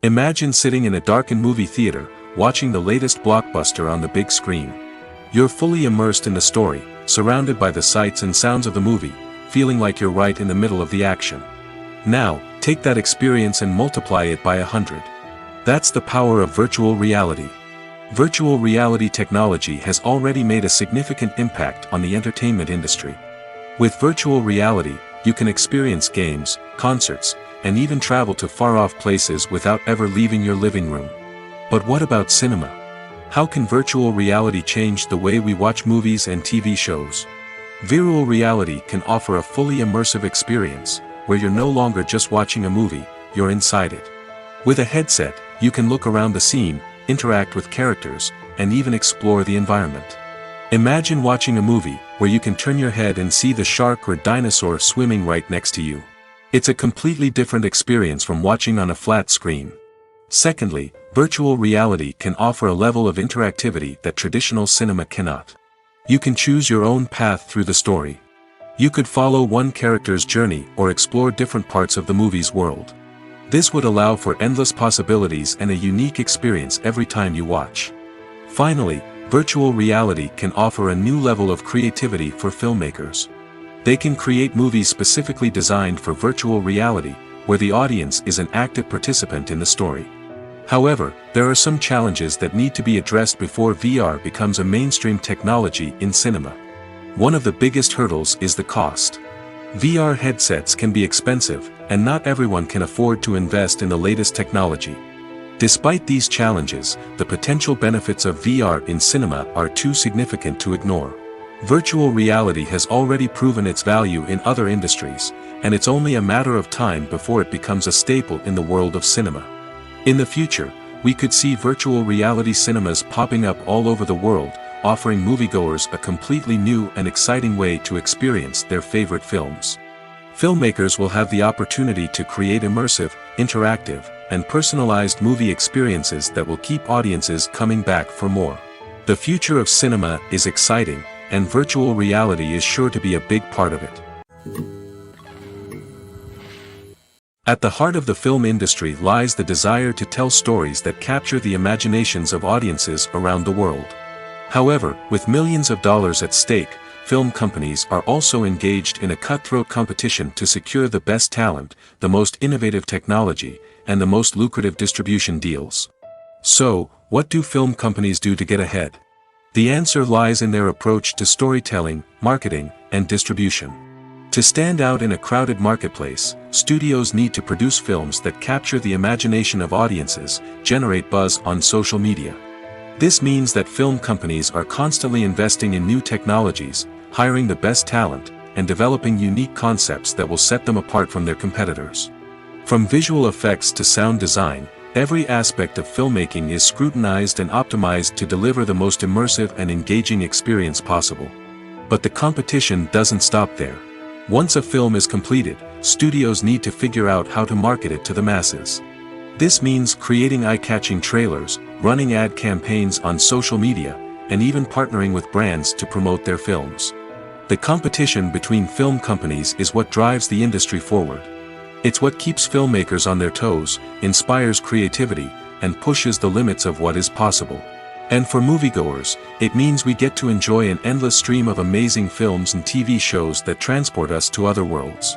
Imagine sitting in a darkened movie theater, watching the latest blockbuster on the big screen. You're fully immersed in the story, surrounded by the sights and sounds of the movie, feeling like you're right in the middle of the action. Now, take that experience and multiply it by 100. That's the power of virtual reality. Virtual reality technology has already made a significant impact on the entertainment industry. With virtual reality, you can experience games, concerts, and even travel to far-off places without ever leaving your living room. But what about cinema? How can virtual reality change the way we watch movies and TV shows? Virtual reality can offer a fully immersive experience, where you're no longer just watching a movie, you're inside it. With a headset, you can look around the scene, interact with characters, and even explore the environment. Imagine watching a movie where you can turn your head and see the shark or dinosaur swimming right next to you. It's a completely different experience from watching on a flat screen. Secondly, virtual reality can offer a level of interactivity that traditional cinema cannot. You can choose your own path through the story. You could follow one character's journey or explore different parts of the movie's world. This would allow for endless possibilities and a unique experience every time you watch. Finally, virtual reality can offer a new level of creativity for filmmakers. They can create movies specifically designed for virtual reality, where the audience is an active participant in the story. However, there are some challenges that need to be addressed before VR becomes a mainstream technology in cinema. One of the biggest hurdles is the cost. VR headsets can be expensive, and not everyone can afford to invest in the latest technology. Despite these challenges, the potential benefits of VR in cinema are too significant to ignore. Virtual reality has already proven its value in other industries, and it's only a matter of time before it becomes a staple in the world of cinema. In the future, we could see virtual reality cinemas popping up all over the world, offering moviegoers a completely new and exciting way to experience their favorite films. Filmmakers will have the opportunity to create immersive, interactive, and personalized movie experiences that will keep audiences coming back for more. The future of cinema is exciting, and virtual reality is sure to be a big part of it. At the heart of the film industry lies the desire to tell stories that capture the imaginations of audiences around the world. However, with millions of dollars at stake, film companies are also engaged in a cutthroat competition to secure the best talent, the most innovative technology, and the most lucrative distribution deals. So, what do film companies do to get ahead? The answer lies in their approach to storytelling, marketing, and distribution. To stand out in a crowded marketplace, studios need to produce films that capture the imagination of audiences, generate buzz on social media. This means that film companies are constantly investing in new technologies, hiring the best talent, and developing unique concepts that will set them apart from their competitors. From visual effects to sound design, every aspect of filmmaking is scrutinized and optimized to deliver the most immersive and engaging experience possible. But the competition doesn't stop there. Once a film is completed, studios need to figure out how to market it to the masses. This means creating eye-catching trailers, running ad campaigns on social media, and even partnering with brands to promote their films. The competition between film companies is what drives the industry forward. It's what keeps filmmakers on their toes, inspires creativity, and pushes the limits of what is possible. And for moviegoers, it means we get to enjoy an endless stream of amazing films and TV shows that transport us to other worlds.